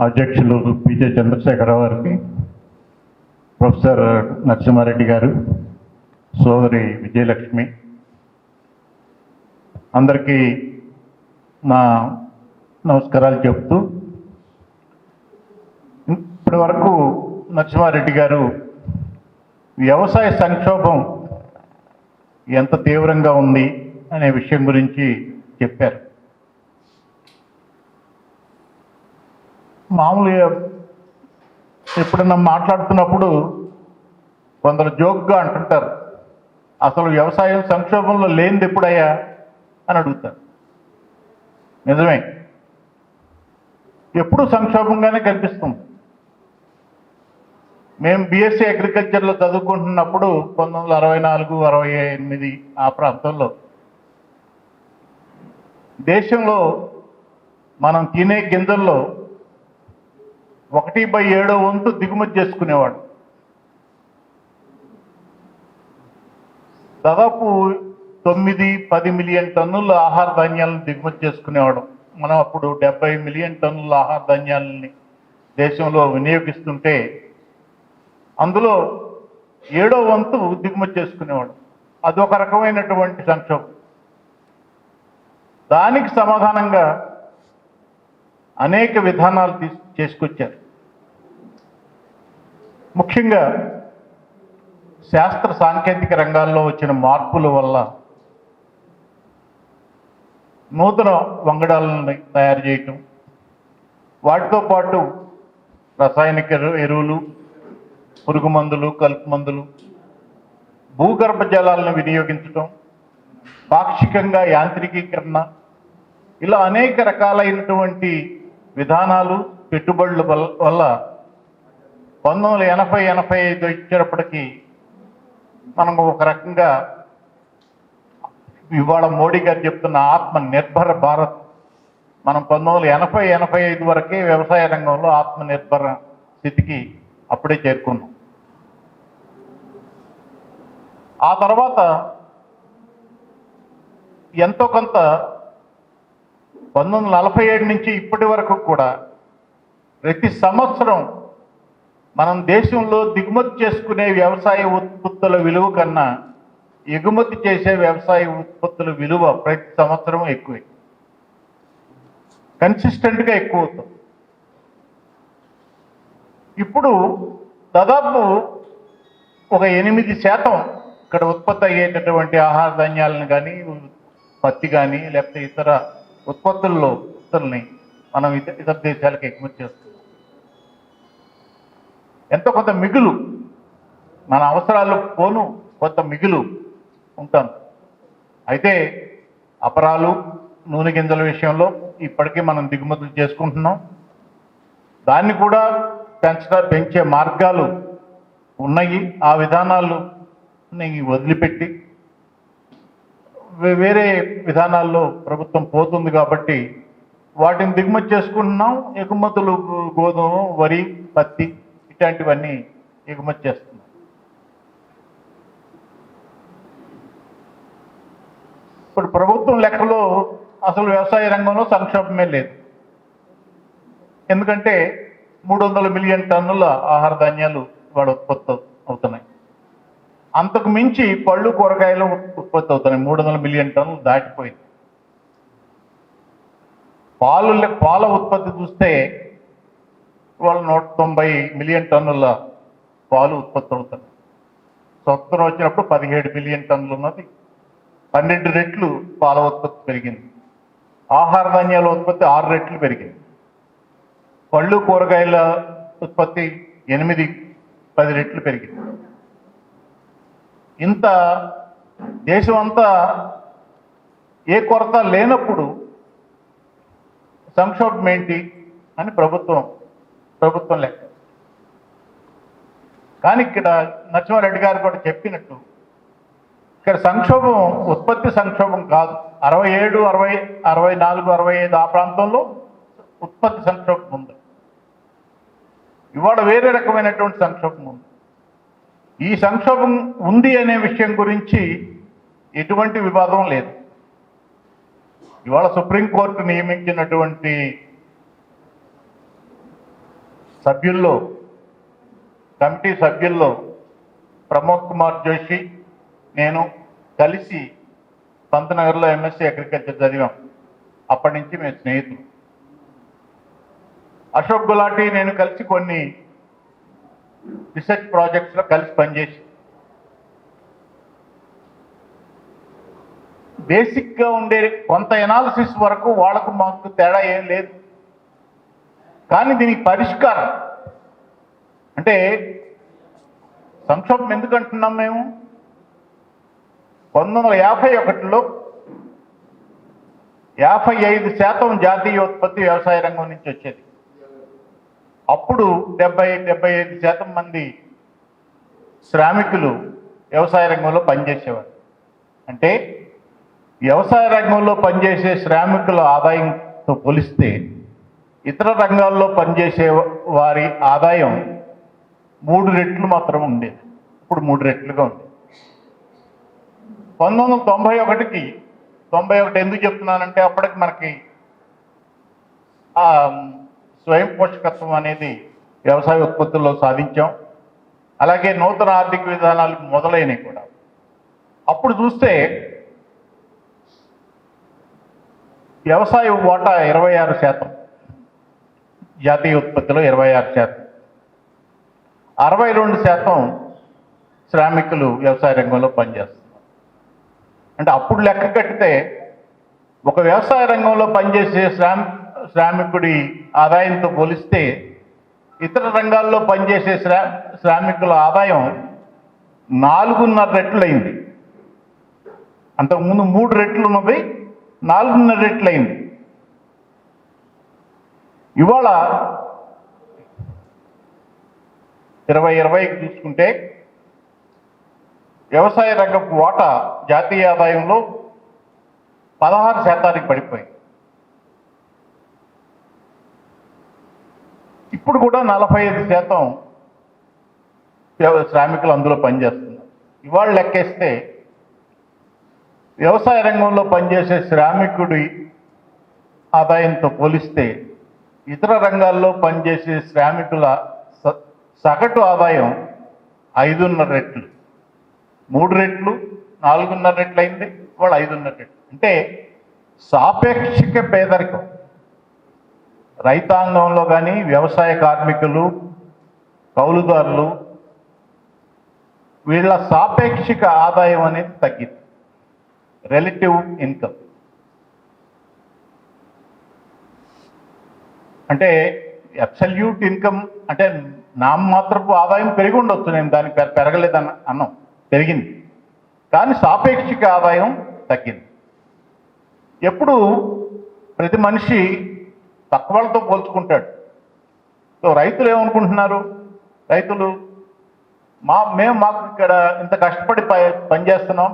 అధ్యక్షులు పిజే చంద్రశేఖరరావు గారికి, ప్రొఫెసర్ నరసింహారెడ్డి గారు, సోదరి విజయలక్ష్మి, అందరికీ నా నమస్కారాలు చెప్తూ, ఇప్పటి వరకు నరసింహారెడ్డి గారు వ్యవసాయ సంక్షోభం ఎంత తీవ్రంగా ఉంది అనే విషయం గురించి చెప్పారు. మామూలుగా ఎప్పుడన్నా మాట్లాడుతున్నప్పుడు కొందరు జోక్గా అంటుంటారు, అసలు వ్యవసాయం సంక్షోభంలో లేనిది ఎప్పుడయ్యా అని అడుగుతారు. నిజమే, ఎప్పుడు సంక్షోభంగానే కనిపిస్తుంది. మేము బీఎస్సీ అగ్రికల్చర్లో చదువుకుంటున్నప్పుడు 1964, 68 ఆ ప్రాంతంలో దేశంలో మనం తినే గింజల్లో 1/7 వంతు దిగుమతి చేసుకునేవాడు. దాదాపు 9-10 మిలియన్ టన్నుల ఆహార ధాన్యాలను దిగుమతి చేసుకునేవాడు. మనం అప్పుడు 70 మిలియన్ టన్నుల ఆహార ధాన్యాలని దేశంలో వినియోగిస్తుంటే అందులో 7వ వంతు దిగుమతి చేసుకునేవాడు. అదొక రకమైనటువంటి సంక్షోభం. దానికి సమాధానంగా అనేక విధానాలు చేసుకొచ్చారు. ముఖ్యంగా శాస్త్ర సాంకేతిక రంగాల్లో వచ్చిన మార్పుల వల్ల నూతన వంగడాలను తయారు చేయటం, వాటితో పాటు రసాయనిక ఎరువులు, పురుగు మందులు, కలుపు మందులు, భూగర్భ జలాలను వినియోగించటం, పాక్షికంగా యాంత్రికీకరణ, ఇలా అనేక రకాలైనటువంటి విధానాలు, పెట్టుబడుల వల్ల 1980-85 వచ్చేటప్పటికి మనం ఒక రకంగా ఇవాళ మోడీ గారు చెప్తున్న ఆత్మ నిర్భర భారత్, మనం 1980-85 వరకే వ్యవసాయ రంగంలో ఆత్మ నిర్భర స్థితికి అప్పుడే చేరుకున్నాం. ఆ తర్వాత ఎంతో కొంత 1947 నుంచి ఇప్పటి వరకు కూడా ప్రతి సంవత్సరం మనం దేశంలో దిగుమతి చేసుకునే వ్యవసాయ ఉత్పత్తుల విలువ కన్నా ఎగుమతి చేసే వ్యవసాయ ఉత్పత్తుల విలువ ప్రతి సంవత్సరం ఎక్కువే, కన్సిస్టెంట్గా ఎక్కువ అవుతుంది. ఇప్పుడు దాదాపు ఒక 8% ఇక్కడ ఉత్పత్తి అయ్యేటటువంటి ఆహార ధాన్యాలను కానీ, పత్తి కానీ, లేకపోతే ఇతర ఉత్పత్తుల్ని మనం ఇతర దేశాలకు ఎగుమతి చేస్తున్నాం. ఎంతో కొంత మిగులు, మన అవసరాలు పోను కొంత మిగులు ఉంటాం. అయితే అపరాలు, నూనె గింజల విషయంలో ఇప్పటికీ మనం దిగుమతులు చేసుకుంటున్నాం. దాన్ని కూడా పెంచే మార్గాలు ఉన్నాయి. ఆ విధానాలు వదిలిపెట్టి వేరే విధానాల్లో ప్రభుత్వం పోతుంది కాబట్టి వాటిని దిగుమతి చేసుకుంటున్నాం. ఎగుమతులు గోధుమ, వరి, పత్తి ఇట్లాంటివన్నీ ఎగుమతి చేస్తున్నాం. ఇప్పుడు ప్రభుత్వం లెక్కలో అసలు వ్యవసాయ రంగంలో సంక్షోభమే లేదు. ఎందుకంటే 300 మిలియన్ టన్నుల ఆహార ధాన్యాలు వాడు ఉత్పత్తి అవుతున్నాయి. అంతకు మించి పళ్ళు, కూరగాయలు ఉత్పత్తి అవుతున్నాయి. 300 మిలియన్ టన్నులు దాటిపోయింది. పాల ఉత్పత్తి చూస్తే వాళ్ళు 190 మిలియన్ టన్నుల పాలు ఉత్పత్తి అవుతున్నాయి. స్వతంత్రం వచ్చినప్పుడు 17 మిలియన్ టన్నులు ఉన్నది, 12 రెట్లు పాల ఉత్పత్తి పెరిగింది. ఆహార ధాన్యాల ఉత్పత్తి 6 రెట్లు పెరిగింది. పళ్ళు, కూరగాయల ఉత్పత్తి 8-10 రెట్లు పెరిగింది. ఇంత దేశం అంతా ఏ కొరత లేనప్పుడు సంక్షోభం ఏంటి అని ప్రభుత్వం లెక్క. కానీ ఇక్కడ నరసింహారెడ్డి గారు కూడా చెప్పినట్టు ఇక్కడ సంక్షోభం ఉత్పత్తి సంక్షోభం కాదు. 67, 64, 65 ఆ ప్రాంతంలో ఉత్పత్తి సంక్షోభం ఉంది. ఇవాళ వేరే రకమైనటువంటి సంక్షోభం ఉంది. ఈ సంక్షోభం ఉంది అనే విషయం గురించి ఎటువంటి వివాదం లేదు. ఇవాళ సుప్రీంకోర్టు నియమించినటువంటి సభ్యుల్లో కమిటీ సభ్యుల్లో ప్రమోద్ కుమార్ జోషి నేను కలిసి పంతనగర్లో ఎంఎస్సీ అగ్రికల్చర్ చదివాం. అప్పటి నుంచి మేము స్నేహితులు. అశోక్ గులాటి నేను కలిసి కొన్ని రీసెర్చ్ ప్రాజెక్ట్స్లో కలిసి పనిచేసి బేసిక్గా ఉండే కొంత ఎనాలిసిస్ వరకు వాళ్ళకు మాకు తేడా ఏం లేదు. కానీ దీనికి పరిష్కారం అంటే సంక్షోభం ఎందుకు అంటున్నాం మేము? 1951లో 55% జాతీయోత్పత్తి వ్యవసాయ రంగం నుంచి వచ్చేది. అప్పుడు 70-75% మంది శ్రామికులు వ్యవసాయ రంగంలో పనిచేసేవారు. అంటే వ్యవసాయ రంగంలో పనిచేసే శ్రామికుల ఆదాయంతో పోలిస్తే ఇతర రంగాల్లో పనిచేసే వారి ఆదాయం 3 రెట్లు మాత్రం ఉండేది. ఇప్పుడు 3 రెట్లుగా ఉంది. 1991కి 91 ఎందుకు చెప్తున్నానంటే అప్పటికి మనకి స్వయం పోషకత్వం అనేది వ్యవసాయ ఉత్పత్తుల్లో సాధించాం. అలాగే నూతన ఆర్థిక విధానాలు మొదలైనవి కూడా. అప్పుడు చూస్తే వ్యవసాయ వాటా 26%, జాతీయ ఉత్పత్తిలో 26%, 62% శ్రామికులు వ్యవసాయ రంగంలో పనిచేస్తున్నారు. అంటే అప్పుడు లెక్క కట్టితే ఒక వ్యవసాయ రంగంలో పనిచేసే శ్రామికుడి ఆదాయంతో పోలిస్తే ఇతర రంగాల్లో పనిచేసే శ్రామికుల ఆదాయం 4.5 రెట్లయింది. అంతకుముందు 3 రెట్లు ఉన్నది 4.5 రెట్లయింది. ఇవాళ 2020 చూసుకుంటే వ్యవసాయ రంగపు వాటా జాతీయ ఆదాయంలో 16% పడిపోయింది. ఇప్పుడు కూడా 45% శ్రామికులు అందులో పనిచేస్తున్నారు. ఇవాళ లెక్కేస్తే వ్యవసాయ రంగంలో పనిచేసే శ్రామికుడి ఆదాయంతో పోలిస్తే ఇతర రంగాల్లో పనిచేసే శ్రామికుల సగటు ఆదాయం 5.5 రెట్లు. 3 రెట్లు 4.5 రెట్లు అయింది, వాళ్ళు 5.5 రెట్లు. అంటే సాపేక్షిక పేదరికం రైతాంగంలో కానీ వ్యవసాయ కార్మికులు, కౌలుదారులు వీళ్ళ సాపేక్షిక ఆదాయం అనేది తగ్గింది. రిలేటివ్ ఇన్కమ్ అంటే అబ్సల్యూట్ ఇన్కమ్ అంటే నామమాత్రపు ఆదాయం పెరిగి ఉండొచ్చు, నేను దానికి పెరగలేదని అన్నాం, పెరిగింది. కానీ సాపేక్షిక ఆదాయం తగ్గింది. ఎప్పుడు ప్రతి మనిషి తక్కువ వాళ్ళతో పోల్చుకుంటాడు. సో రైతులు ఏమనుకుంటున్నారు? రైతులు మాకు ఇక్కడ ఇంత కష్టపడి పనిచేస్తున్నాం,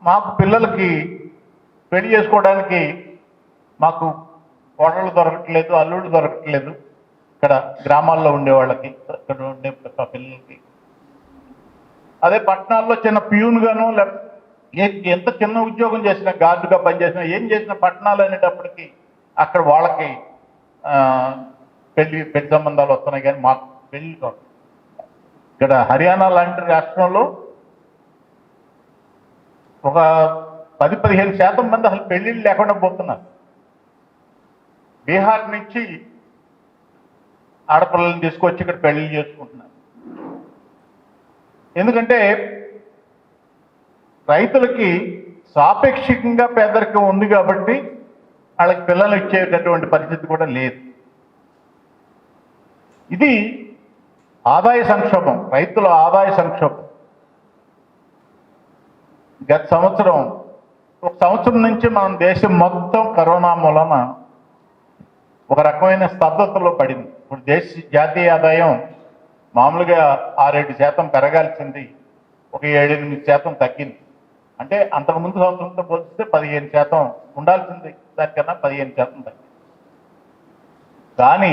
మాకు పిల్లలకి పెళ్లి చేసుకోవడానికి మాకు కోడళ్ళు దొరకట్లేదు, అల్లుళ్ళు దొరకట్లేదు ఇక్కడ గ్రామాల్లో ఉండే వాళ్ళకి, ఇక్కడ ఉండే పిల్లలకి. అదే పట్టణాల్లో చిన్న ప్యూన్గాను ఎంత చిన్న ఉద్యోగం చేసినా, గార్డుగా పనిచేసినా, ఏం చేసినా పట్టణాలు అనేటప్పటికీ అక్కడ వాళ్ళకి పెళ్లి సంబంధాలు వస్తున్నాయి. కానీ మాకు పెళ్లి కాదు. ఇక్కడ హర్యానా లాంటి రాష్ట్రంలో ఒక 10-15% మంది అసలు పెళ్లిళ్ళు లేకుండా పోతున్నారు. బీహార్ నుంచి ఆడపిల్లల్ని తీసుకొచ్చి ఇక్కడ పెళ్లిళ్ళు చేసుకుంటున్నారు. ఎందుకంటే రైతులకి సాపేక్షికంగా పేదరికం ఉంది కాబట్టి వాళ్ళకి పిల్లలు ఇచ్చేటటువంటి పరిస్థితి కూడా లేదు. ఇది ఆదాయ సంక్షోభం, రైతుల ఆదాయ సంక్షోభం. గత సంవత్సరం, ఒక సంవత్సరం నుంచి మనం దేశం మొత్తం కరోనా మూలన ఒక రకమైన స్తబ్దతలో పడింది. ఇప్పుడు జాతీయ ఆదాయం మామూలుగా 6-7% పెరగాల్సింది ఒక 7-8% తగ్గింది. అంటే అంతకుముందు సంవత్సరంతో పోలిస్తే 15% ఉండాల్సింది, దానికన్నా 15% తగ్గింది. కానీ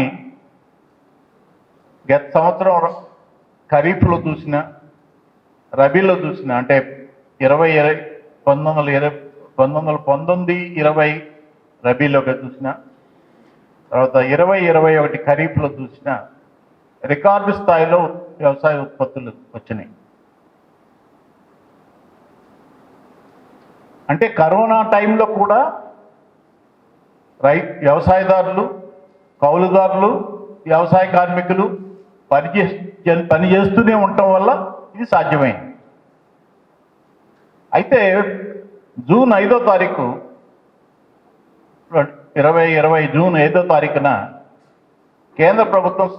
గత సంవత్సరం ఖరీఫ్లో చూసిన, రబీలో చూసిన, అంటే 1919-20 రబీలోకి చూసిన తర్వాత 2021 ఖరీఫ్లో చూసిన రికార్డు స్థాయిలో వ్యవసాయ ఉత్పత్తులు వచ్చినాయి. అంటే కరోనా టైంలో కూడా వ్యవసాయదారులు, కౌలుదారులు, వ్యవసాయ కార్మికులు పని చేస్తూనే ఉండటం వల్ల ఇది సాధ్యమైంది. అయితే జూన్ 5వ తారీఖు 2020 జూన్ 5వ తారీఖున కేంద్ర ప్రభుత్వం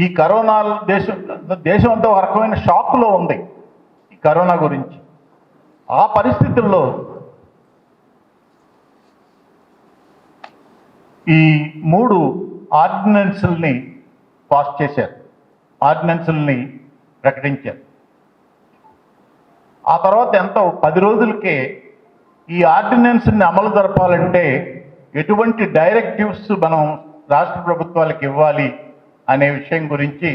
ఈ కరోనా దేశం అంతా ఒక రకమైన షాక్లో ఉంది ఈ కరోనా గురించి. ఆ పరిస్థితుల్లో ఈ 3 ఆర్డినెన్సుల్ని పాస్ చేశారు, ఆర్డినెన్సుల్ని ప్రకటించారు. ఆ తర్వాత ఎంతో 10 రోజులకే ఈ ఆర్డినెన్స్ని అమలు జరపాలంటే ఎటువంటి డైరెక్టివ్స్ మనం రాష్ట్ర ప్రభుత్వాలకు ఇవ్వాలి అనే విషయం గురించి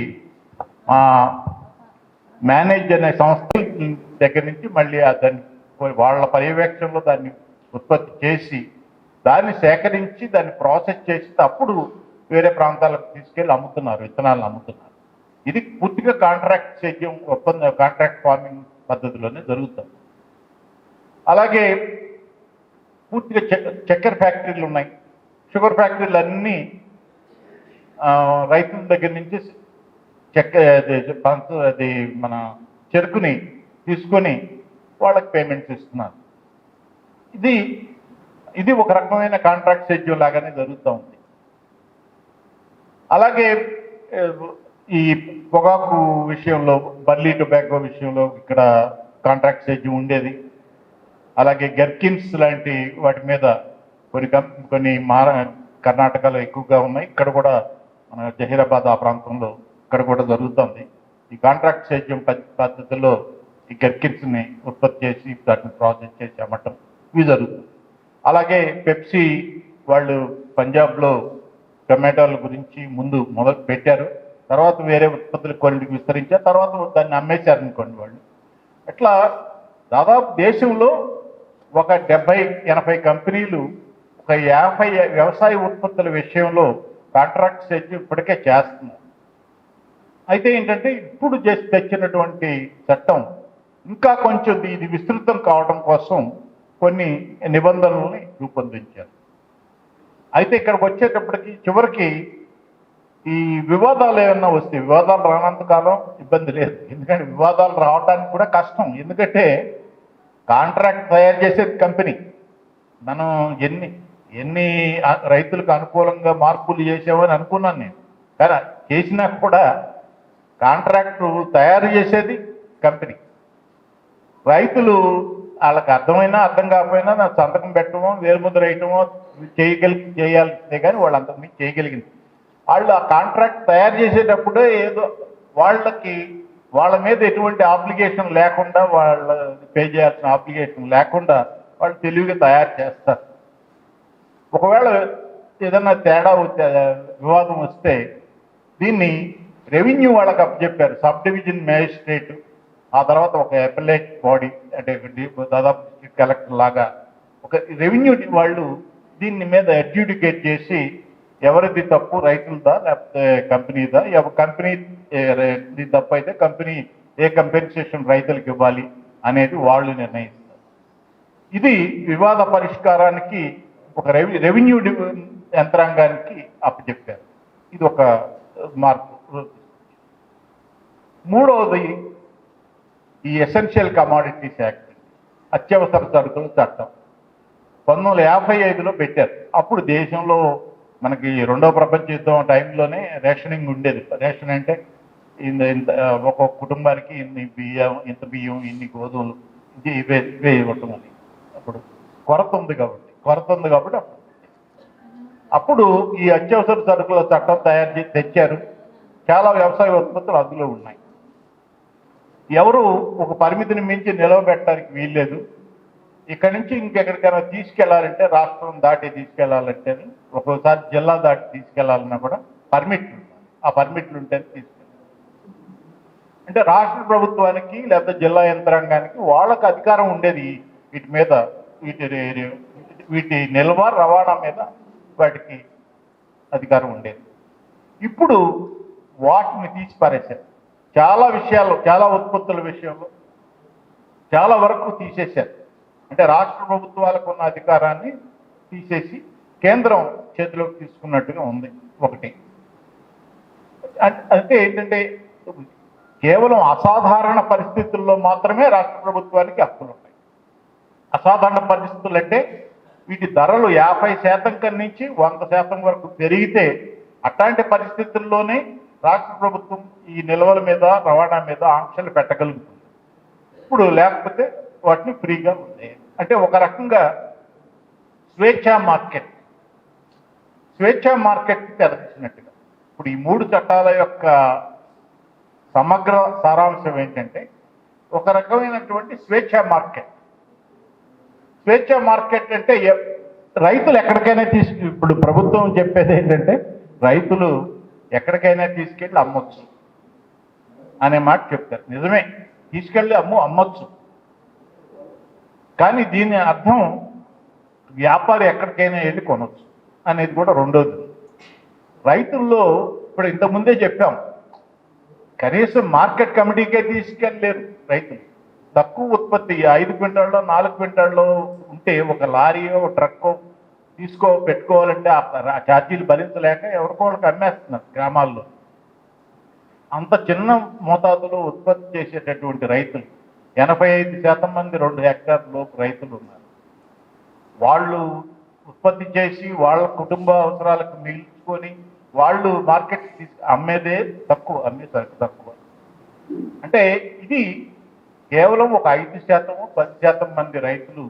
మా మేనేజ్ అనే సంస్థ దగ్గర నుంచి మళ్ళీ దాన్ని వాళ్ళ పర్యవేక్షణలో దాన్ని ఉత్పత్తి చేసి దాన్ని సేకరించి దాన్ని ప్రాసెస్ చేసి అప్పుడు వేరే ప్రాంతాలకు తీసుకెళ్ళి అమ్ముతున్నారు, విత్తనాలను అమ్ముతున్నారు. ఇది పూర్తిగా కాంట్రాక్ట్ సేద్యం ఒప్పంద కాంట్రాక్ట్ ఫార్మింగ్ పద్ధతిలోనే జరుగుతుంది. అలాగే పూర్తిగా చక్కెర ఫ్యాక్టరీలు ఉన్నాయి, షుగర్ ఫ్యాక్టరీలు అన్నీ రైతుల దగ్గర నుంచి అది మన చెరుకుని తీసుకొని వాళ్ళకి పేమెంట్స్ ఇస్తున్నారు. ఇది ఒక రకమైన కాంట్రాక్ట్ షెడ్యూల్ లాగానే జరుగుతూ ఉంది. అలాగే ఈ పొగాకు విషయంలో, బర్లీ టొబాకో విషయంలో ఇక్కడ కాంట్రాక్ట్ షెడ్యూల్ ఉండేది. అలాగే గెర్కిన్స్ లాంటి వాటి మీద కొన్ని కర్ణాటకలో ఎక్కువగా ఉన్నాయి. ఇక్కడ కూడా మన జహీరాబాద్ ఆ ప్రాంతంలో ఇక్కడ కూడా జరుగుతుంది. ఈ కాంట్రాక్ట్ సేద్యం పద్ధతిలో ఈ గెర్కిన్స్ని ఉత్పత్తి చేసి వాటిని ప్రాసెస్ చేసి అమ్మటం ఇవి జరుగుతుంది. అలాగే పెప్సీ వాళ్ళు పంజాబ్లో టొమాటోల గురించి ముందు మొదలు పెట్టారు, తర్వాత వేరే ఉత్పత్తులు కొన్ని విస్తరించారు, తర్వాత దాన్ని అమ్మేశారు అనుకోండి వాళ్ళు. ఇట్లా దాదాపు దేశంలో ఒక 70-80 కంపెనీలు ఒక 50 వ్యవసాయ ఉత్పత్తుల విషయంలో కాంట్రాక్ట్ సేద్యం ఇప్పటికే చేస్తున్నారు. అయితే ఏంటంటే ఇప్పుడు తెచ్చినటువంటి చట్టం ఇంకా కొంచెం ఇది విస్తృతం కావడం కోసం కొన్ని నిబంధనల్ని రూపొందించారు. అయితే ఇక్కడికి వచ్చేటప్పటికి చివరికి ఈ వివాదాలు ఏమన్నా వస్తే, వివాదాలు రానంత కాలం ఇబ్బంది లేదు, ఎందుకంటే వివాదాలు రావడానికి కూడా కష్టం. ఎందుకంటే కాంట్రాక్ట్ తయారు చేసేది కంపెనీ. మనం ఎన్ని రైతులకు అనుకూలంగా మార్పులు చేసామని అనుకున్నాను నేను, కానీ చేసినా కూడా కాంట్రాక్టు తయారు చేసేది కంపెనీ. రైతులు వాళ్ళకి అర్థమైనా అర్థం కాకపోయినా నాకు సంతకం పెట్టడమో వేరుముద్ర వేయటమో చేయాల్సిందే, కానీ వాళ్ళు అంతకుమించి చేయగలిగింది. వాళ్ళు ఆ కాంట్రాక్ట్ తయారు చేసేటప్పుడే ఏదో వాళ్ళ మీద ఎటువంటి అప్లికేషన్ లేకుండా, వాళ్ళ పే చేయాల్సిన అప్లికేషన్ లేకుండా వాళ్ళు తెలివిగా తయారు చేస్తారు. ఒకవేళ ఏదన్నా తేడా వివాదం వస్తే దీన్ని రెవెన్యూ వాళ్ళకి అప్పచెప్పారు. సబ్ డివిజన్ మేజిస్ట్రేట్, ఆ తర్వాత ఒక అపెలేట్ బాడీ, అంటే దాదాపు డిస్ట్రిక్ట్ కలెక్టర్ లాగా ఒక రెవెన్యూ వాళ్ళు దీని మీద అడ్జుడికేట్ చేసి ఎవరిది తప్పు, రైతులదా లేకపోతే కంపెనీదా, కంపెనీ తప్పు అయితే కంపెనీ ఏ కంపెన్సేషన్ రైతులకు ఇవ్వాలి అనేది వాళ్ళు నిర్ణయిస్తారు. ఇది వివాద పరిష్కారానికి ఒక రెవెన్యూ యంత్రాంగానికి అప్పచెప్పారు. ఇది ఒక మార్పు. మూడవది ఈ ఎసెన్షియల్ కమాడిటీస్ యాక్ట్, అత్యవసర సరుకుల చట్టం 1955లో పెట్టారు. అప్పుడు దేశంలో మనకి రెండవ ప్రపంచ యుద్ధం టైంలోనే రేషనింగ్ ఉండేది. రేషన్ అంటే ఒక్కొక్క కుటుంబానికి ఇన్ని బియ్యం, ఇంత బియ్యం, ఇన్ని గోధుమలు, ఇవే ఇవ్వటం అని. అప్పుడు కొరత ఉంది కాబట్టి అప్పుడు ఈ అత్యవసర సరుకుల చట్టం తెచ్చారు. చాలా వ్యవసాయ ఉత్పత్తులు అందులో ఉన్నాయి. ఎవరు ఒక పరిమితిని మించి నిలవబెట్టడానికి వీల్లేదు. ఇక్కడి నుంచి ఇంకెక్కడికైనా తీసుకెళ్లాలంటే, రాష్ట్రం దాటి తీసుకెళ్లాలంటే, ఒక్కోసారి జిల్లా దాటి తీసుకెళ్లాలన్నా కూడా పర్మిట్లు ఉండాలి. ఆ పర్మిట్లు ఉంటేనే తీసుకెళ్ళాలి. అంటే రాష్ట్ర ప్రభుత్వానికి లేకపోతే జిల్లా యంత్రాంగానికి వాళ్ళకి అధికారం ఉండేది వీటి మీద, వీటి నిల్వ రవాణా మీద వాటికి అధికారం ఉండేది. ఇప్పుడు వాటిని తీసి పారేశారు. చాలా విషయాలు, చాలా ఉత్పత్తుల విషయంలో చాలా వరకు తీసేశారు. అంటే రాష్ట్ర ప్రభుత్వాలకు ఉన్న అధికారాన్ని తీసేసి కేంద్రం చేతిలోకి తీసుకున్నట్టుగా ఉంది ఒకటి. అంటే ఏంటంటే కేవలం అసాధారణ పరిస్థితుల్లో మాత్రమే రాష్ట్ర ప్రభుత్వానికి హక్కులు ఉంటాయి. అసాధారణ పరిస్థితులు అంటే వీటి ధరలు 50% కన్నా నుంచి 100% వరకు పెరిగితే అట్లాంటి పరిస్థితుల్లోనే రాష్ట్ర ప్రభుత్వం ఈ నిల్వల మీద, రవాణా మీద ఆంక్షలు పెట్టగలుగుతుంది. ఇప్పుడు లేకపోతే వాటిని ఫ్రీగా ఉంది. అంటే ఒక రకంగా స్వేచ్ఛా మార్కెట్కి తెరచినట్టుగా. ఇప్పుడు ఈ 3 చట్టాల యొక్క సమగ్ర సారాంశం ఏంటంటే ఒక రకమైనటువంటి స్వేచ్ఛా మార్కెట్ అంటే రైతులు ఎక్కడికైనా ఇప్పుడు ప్రభుత్వం చెప్పేది ఏంటంటే రైతులు ఎక్కడికైనా తీసుకెళ్ళి అమ్మొచ్చు అనే మాట చెప్తారు. నిజమే, తీసుకెళ్ళి అమ్మొచ్చు. కానీ దీని అర్థం వ్యాపారి ఎక్కడికైనా వెళ్ళి కొనవచ్చు అనేది కూడా రెండోది. రైతుల్లో ఇప్పుడు ఇంతకుముందే చెప్పాం, కనీసం మార్కెట్ కమిటీకే తీసుకెళ్ళలేరు రైతులు. తక్కువ ఉత్పత్తి 5 క్వింటాల్లో 4 క్వింటాల్లో ఉంటే ఒక లారీయో ట్రక్కో పెట్టుకోవాలంటే ఆ ఛార్జీలు భరించలేక ఎవరికోళ్ళకి అమ్మేస్తున్నారు గ్రామాల్లో. అంత చిన్న మోతాదులో ఉత్పత్తి చేసేటటువంటి రైతులు 85% మంది 2 హెక్టార్ల లోపు రైతులు ఉన్నారు. వాళ్ళు ఉత్పత్తి చేసి వాళ్ళ కుటుంబ అవసరాలకు మిగిల్చుకొని వాళ్ళు మార్కెట్ అమ్మేదే తక్కువ, అమ్మే సరుకు తక్కువ. అంటే ఇది కేవలం ఒక 5% 10% మంది రైతులు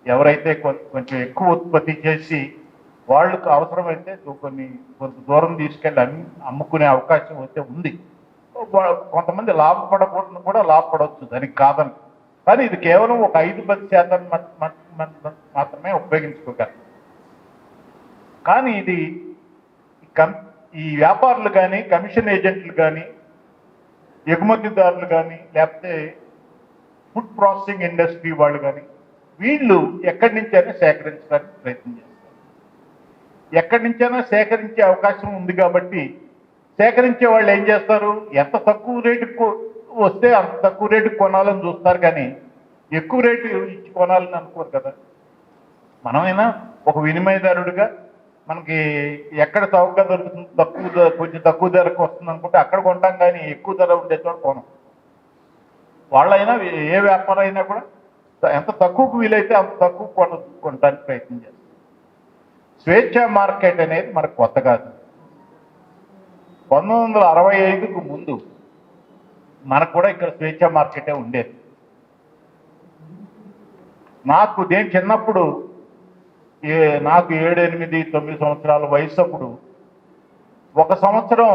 ఎవరైతే కొంచెం ఎక్కువ ఉత్పత్తి చేసి వాళ్ళకు అవసరమైతే కొంత దూరం తీసుకెళ్ళి అమ్ముకునే అవకాశం అయితే ఉంది. కొంతమంది లాభపడకుండా కూడా లాభపడవచ్చు, దానికి కాదని. కానీ ఇది కేవలం ఒక 5-10% మాత్రమే ఉపయోగించుకోగలరు. కానీ ఇది ఈ వ్యాపారులు కానీ, కమిషన్ ఏజెంట్లు కానీ, ఎగుమతిదారులు కానీ, లేకపోతే ఫుడ్ ప్రాసెసింగ్ ఇండస్ట్రీ వాళ్ళు కానీ వీళ్ళు ఎక్కడి నుంచైనా సేకరించడానికి ప్రయత్నం చేస్తారు. ఎక్కడి నుంచైనా సేకరించే అవకాశం ఉంది కాబట్టి సేకరించే వాళ్ళు ఏం చేస్తారు, ఎంత తక్కువ రేటుకు వస్తే అంత తక్కువ రేటుకు కొనాలని చూస్తారు, కానీ ఎక్కువ రేటు ఇచ్చి కొనాలని అనుకోరు కదా. మనమైనా ఒక వినిమయదారుడిగా మనకి ఎక్కడ చౌకగా దొరుకుతుంది, కొంచెం తక్కువ ధరకు వస్తుంది అనుకుంటే అక్కడ కొంటాం, కానీ ఎక్కువ ధర ఉండే చోట కొనం. వాళ్ళైనా ఏ వ్యాపారం అయినా కూడా ఎంత తక్కువకు వీలైతే అంత తక్కువ కొనడానికి ప్రయత్నం చేస్తారు. స్వేచ్ఛా మార్కెట్ అనేది మనకు కొత్త కాదు. 1965కు ముందు మనకు కూడా ఇక్కడ స్వేచ్ఛా మార్కెటే ఉండేది. నేను చిన్నప్పుడు నాకు 7, 8, 9 సంవత్సరాల వయసు అప్పుడు ఒక సంవత్సరం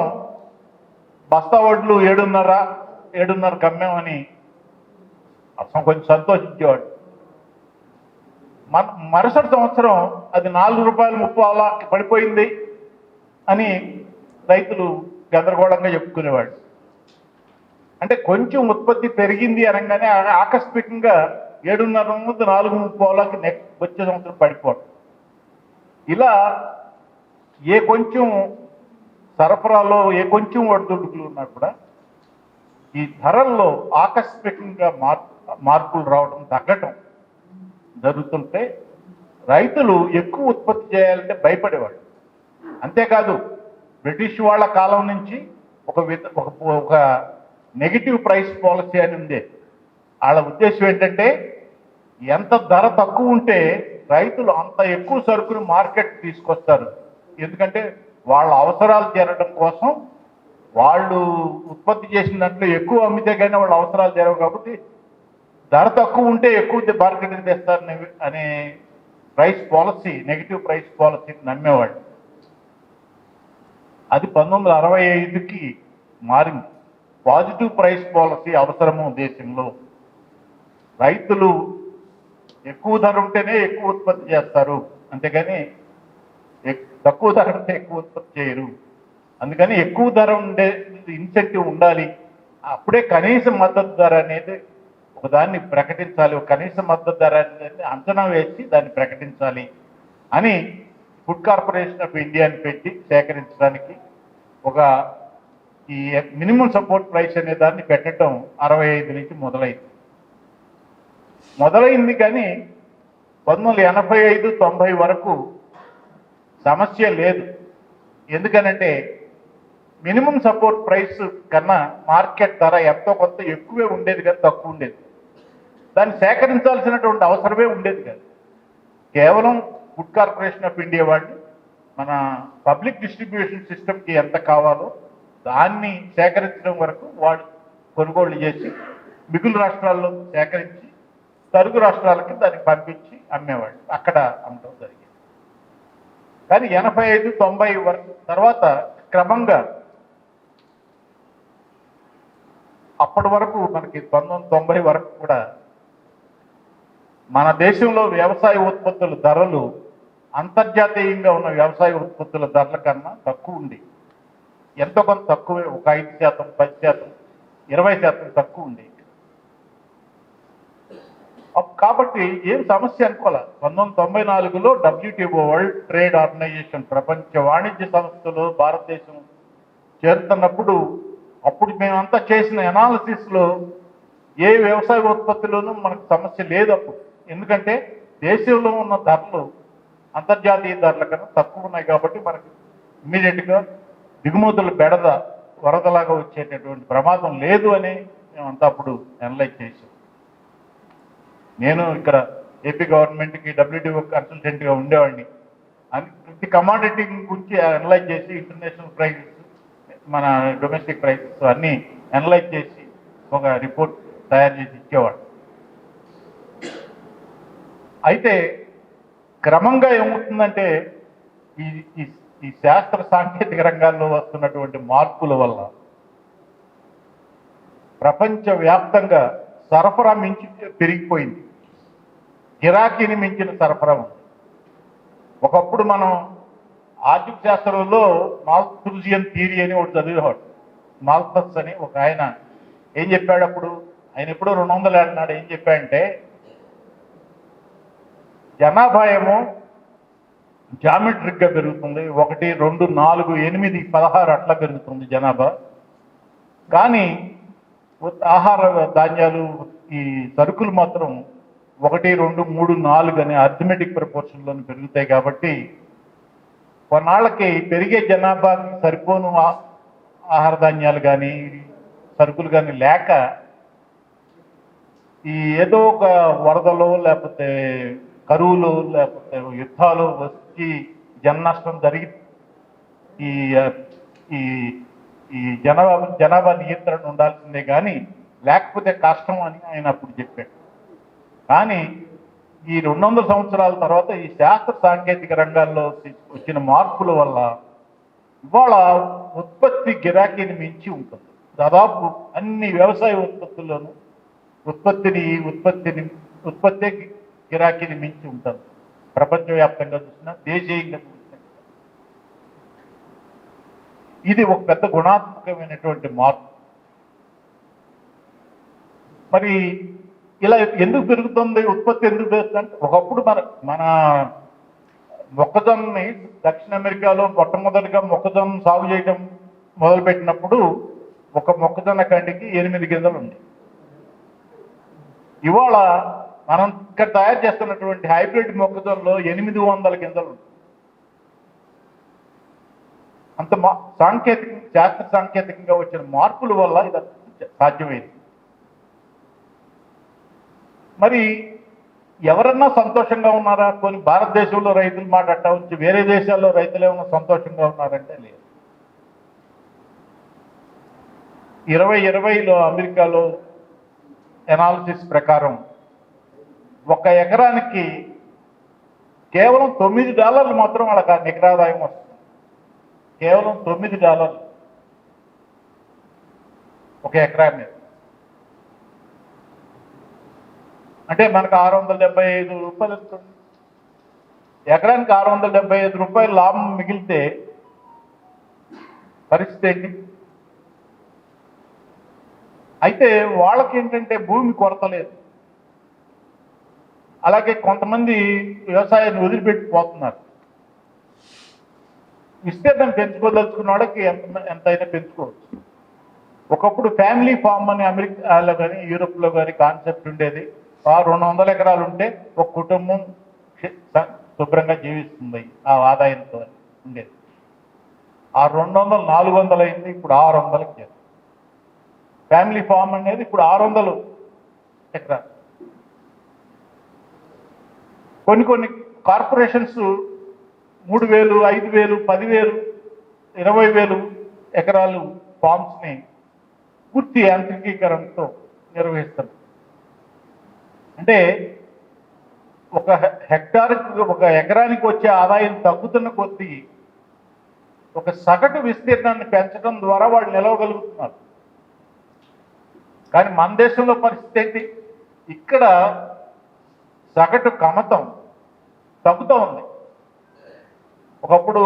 బస్తా వడ్లు 7.5 కమ్మామని అసలు కొంచెం సంతోషించేవాడు. మరుసటి సంవత్సరం అది ₹4.30 పడిపోయింది అని రైతులు గందరగోళంగా చెప్పుకునేవాడు. అంటే కొంచెం ఉత్పత్తి పెరిగింది అనగానే ఆకస్మికంగా 7.5 ముందు 4.30కి వచ్చే సంవత్సరం పడిపోవడం. ఇలా ఏ కొంచెం సరఫరాలో ఏ కొంచెం ఒడిదుడుకులు ఉన్నా కూడా ఈ ధరల్లో ఆకస్మికంగా మార్పులు రావడం, తగ్గటం జరుగుతుంటే రైతులు ఎక్కువ ఉత్పత్తి చేయాలంటే భయపడేవాడు. అంతేకాదు బ్రిటిష్ వాళ్ళ కాలం నుంచి ఒక నెగిటివ్ ప్రైస్ పాలసీ అని ఉంది. వాళ్ళ ఉద్దేశం ఏంటంటే ఎంత ధర తక్కువ ఉంటే రైతులు అంత ఎక్కువ సరుకును మార్కెట్ తీసుకొస్తారు. ఎందుకంటే వాళ్ళ అవసరాలు తీరడం కోసం వాళ్ళు ఉత్పత్తి చేసిన దాంట్లో ఎక్కువ అమ్మితే కానీ వాళ్ళ అవసరాలు తీరవు, కాబట్టి ధర తక్కువ ఉంటే ఎక్కువ మార్కెట్కి తెస్తారు అనే ప్రైస్ పాలసీ, నెగిటివ్ ప్రైస్ పాలసీని నమ్మేవాళ్ళు. అది 1965కి మారింది. పాజిటివ్ ప్రైస్ పాలసీ అవసరము దేశంలో. రైతులు ఎక్కువ ధర ఉంటేనే ఎక్కువ ఉత్పత్తి చేస్తారు, అంతేగాని తక్కువ ధర ఉంటే ఎక్కువ ఉత్పత్తి చేయరు. అందుకని ఎక్కువ ధర ఉండే ఇన్సెంటివ్ ఉండాలి. అప్పుడే కనీస మద్దతు ధర అనేది ఒకదాన్ని ప్రకటించాలి. ఒక కనీస మద్దతు ధర అనేది అంచనా వేసి దాన్ని ప్రకటించాలి అని ఫుడ్ కార్పొరేషన్ ఆఫ్ ఇండియాని పెట్టి సేకరించడానికి ఒక ఈ మినిమం సపోర్ట్ ప్రైస్ అనే దాన్ని పెట్టడం 65 నుంచి మొదలైంది కానీ 1985-90 వరకు సమస్య లేదు. ఎందుకనంటే మినిమం సపోర్ట్ ప్రైస్ కన్నా మార్కెట్ ధర ఎంతో కొంత ఎక్కువే ఉండేది కానీ తక్కువ ఉండేది. దాన్ని సేకరించాల్సినటువంటి అవసరమే ఉండేది కాదు. కేవలం ఫుడ్ కార్పొరేషన్ ఆఫ్ ఇండియా వాళ్ళు మన పబ్లిక్ డిస్ట్రిబ్యూషన్ సిస్టమ్కి ఎంత కావాలో దాన్ని సేకరించడం వరకు వాళ్ళు కొనుగోళ్లు చేసి మిగులు రాష్ట్రాల్లో సేకరించి తరుగు రాష్ట్రాలకి దాన్ని పంపించి అమ్మేవాళ్ళు. అక్కడ అమ్మటం జరిగింది. కానీ 85-90 వరకు తర్వాత క్రమంగా అప్పటి వరకు మనకి 1990 వరకు కూడా మన దేశంలో వ్యవసాయ ఉత్పత్తుల ధరలు అంతర్జాతీయంగా ఉన్న వ్యవసాయ ఉత్పత్తుల ధరల కన్నా తక్కువ ఉంది. ఎంతో కొంత తక్కువే, ఒక 5%, 10%, 20% తక్కువ ఉంది. కాబట్టి ఏం సమస్య అనుకోలే. 1994లో WTO వరల్డ్ ట్రేడ్ ఆర్గనైజేషన్ ప్రపంచ వాణిజ్య సంస్థలో భారతదేశం చేరుతున్నప్పుడు అప్పుడు మేమంతా చేసిన ఎనాలిసిస్లో ఏ వ్యవసాయ ఉత్పత్తిలోనూ మనకు సమస్య లేదు అప్పుడు. ఎందుకంటే దేశంలో ఉన్న ధరలు అంతర్జాతీయ ధరల కన్నా తక్కువ ఉన్నాయి కాబట్టి మనకి ఇమ్మీడియట్గా దిగుమతుల బెడద వరదలాగా వచ్చేటటువంటి ప్రమాదం లేదు అని మేమంతా అప్పుడు అనలైజ్ చేసాం. నేను ఇక్కడ ఏపీ గవర్నమెంట్కి WTO కన్సల్టెంట్గా ఉండేవాడిని. ప్రతి కమాడిటీ గురించి అనలైజ్ చేసి ఇంటర్నేషనల్ ప్రైసెస్, మన డొమెస్టిక్ ప్రైసెస్ అన్నీ అనలైజ్ చేసి ఒక రిపోర్ట్ తయారు చేసి ఇచ్చేవాడు. అయితే క్రమంగా ఏమవుతుందంటే ఈ శాస్త్ర సాంకేతిక రంగాల్లో వస్తున్నటువంటి మార్పుల వల్ల ప్రపంచవ్యాప్తంగా సరఫరా మించి పెరిగిపోయింది. గిరాకీని మించిన సరఫరా ఉంది. ఒకప్పుడు మనం ఆర్థిక శాస్త్రంలో మాల్థూజియన్ థియరీ అని ఒకటి చదివేవాడు. మాల్థస్ అని ఒక ఆయన ఏం చెప్పాడు అప్పుడు, ఆయన ఎప్పుడో 200 ఏళ్ళ నాడు ఏం చెప్పాడంటే, జనాభా ఏమో జామెట్రిక్గా పెరుగుతుంది, 1, 2, 4, 8, 16 అట్లా పెరుగుతుంది జనాభా. కానీ ఆహార ధాన్యాలు, ఈ సరుకులు మాత్రం 1, 2, 3, 4 అనే అర్థమెటిక్ ప్రపోర్షన్లో పెరుగుతాయి. కాబట్టి కొన్నాళ్ళకి పెరిగే జనాభాకి సరిపోను ఆహార ధాన్యాలు కానీ సరుకులు కానీ లేక ఈ ఏదో ఒక వరదలో లేకపోతే కరువులు లేకపోతే యుద్ధాలు వచ్చి జన నష్టం జరిగి ఈ ఈ ఈ జనాభా నియంత్రణ ఉండాల్సిందే కానీ లేకపోతే కష్టం అని ఆయన అప్పుడు చెప్పాడు. కానీ ఈ 200 సంవత్సరాల తర్వాత ఈ శాస్త్ర సాంకేతిక రంగాల్లో వచ్చిన మార్పుల వల్ల ఇవాళ ఉత్పత్తి గిరాకీని మించి ఉంటుంది. దాదాపు అన్ని వ్యవసాయ ఉత్పత్తుల్లోనూ ఉత్పత్తి గిరాకీని మించి ఉంటుంది. ప్రపంచవ్యాప్తంగా చూసినా, దేశీయంగా చూసినా ఇది ఒక పెద్ద గుణాత్మకమైనటువంటి మార్పు. మరి ఇలా ఎందుకు పెరుగుతుంది ఉత్పత్తి, ఎందుకు పెరుగుతుంది? ఒకప్పుడు మన మొక్కజొన్నని దక్షిణ అమెరికాలో మొట్టమొదటిగా మొక్కజొన్న సాగు చేయడం మొదలుపెట్టినప్పుడు ఒక మొక్కజొన్న కండికి 8 గింజలు ఉంది. ఇవాళ మనం ఇక్కడ తయారు చేస్తున్నటువంటి హైబ్రిడ్ మొక్కజొన్నలో 800 గింజలు ఉంది. అంత శాస్త్ర సాంకేతికంగా వచ్చిన మార్పుల వల్ల ఇది సాధ్యమైంది. మరి ఎవరన్నా సంతోషంగా ఉన్నారా? కొన్ని భారతదేశంలో రైతులు మాట్లాడటం వచ్చి వేరే దేశాల్లో రైతులు ఏమన్నా సంతోషంగా ఉన్నారంటే లేదు. 2020లో అమెరికాలో ఎనాలిసిస్ ప్రకారం ఒక ఎకరానికి కేవలం $9 మాత్రం వాళ్ళకి నికరాదాయం వస్తుంది. కేవలం $9 ఒక ఎకరా మీద. అంటే మనకు ₹675 వస్తుంది. ఎకరానికి ₹675 లాభం మిగిలితే పరిస్థితి ఏంటి? అయితే వాళ్ళకి ఏంటంటే భూమి కొరత లేదు. అలాగే కొంతమంది వ్యవసాయాన్ని వదిలిపెట్టిపోతున్నారు. విస్తీర్ణం పెంచుకోదలుచుకున్న వాళ్ళకి ఎంతైనా పెంచుకోవచ్చు. ఒకప్పుడు ఫ్యామిలీ ఫార్మ్ అని అమెరికాలో కానీ యూరోప్లో కానీ కాన్సెప్ట్ ఉండేది. 200 ఎకరాలు ఉంటే ఒక కుటుంబం శుభ్రంగా జీవిస్తుంది ఆ ఆదాయంతో ఉండేది. ఆ 200 400 అయింది, ఇప్పుడు 600కి చేరింది. ఫ్యామిలీ ఫార్మ్ అనేది ఇప్పుడు 600 ఎకరాలు. కొన్ని కార్పొరేషన్స్ 3000, 5000, 10,000, 20,000 ఎకరాలు ఫార్మ్స్ని పూర్తి యాంత్రికీకరణతో నిర్వహిస్తారు. అంటే ఒక ఎకరానికి వచ్చే ఆదాయం తగ్గుతున్న కొద్దీ ఒక సగటు విస్తీర్ణాన్ని పెంచడం ద్వారా వాళ్ళు నిలవగలుగుతున్నారు. కానీ మన దేశంలో పరిస్థితి ఏంటి? ఇక్కడ సగటు కమతం తగ్గుతూ ఉంది. ఒకప్పుడు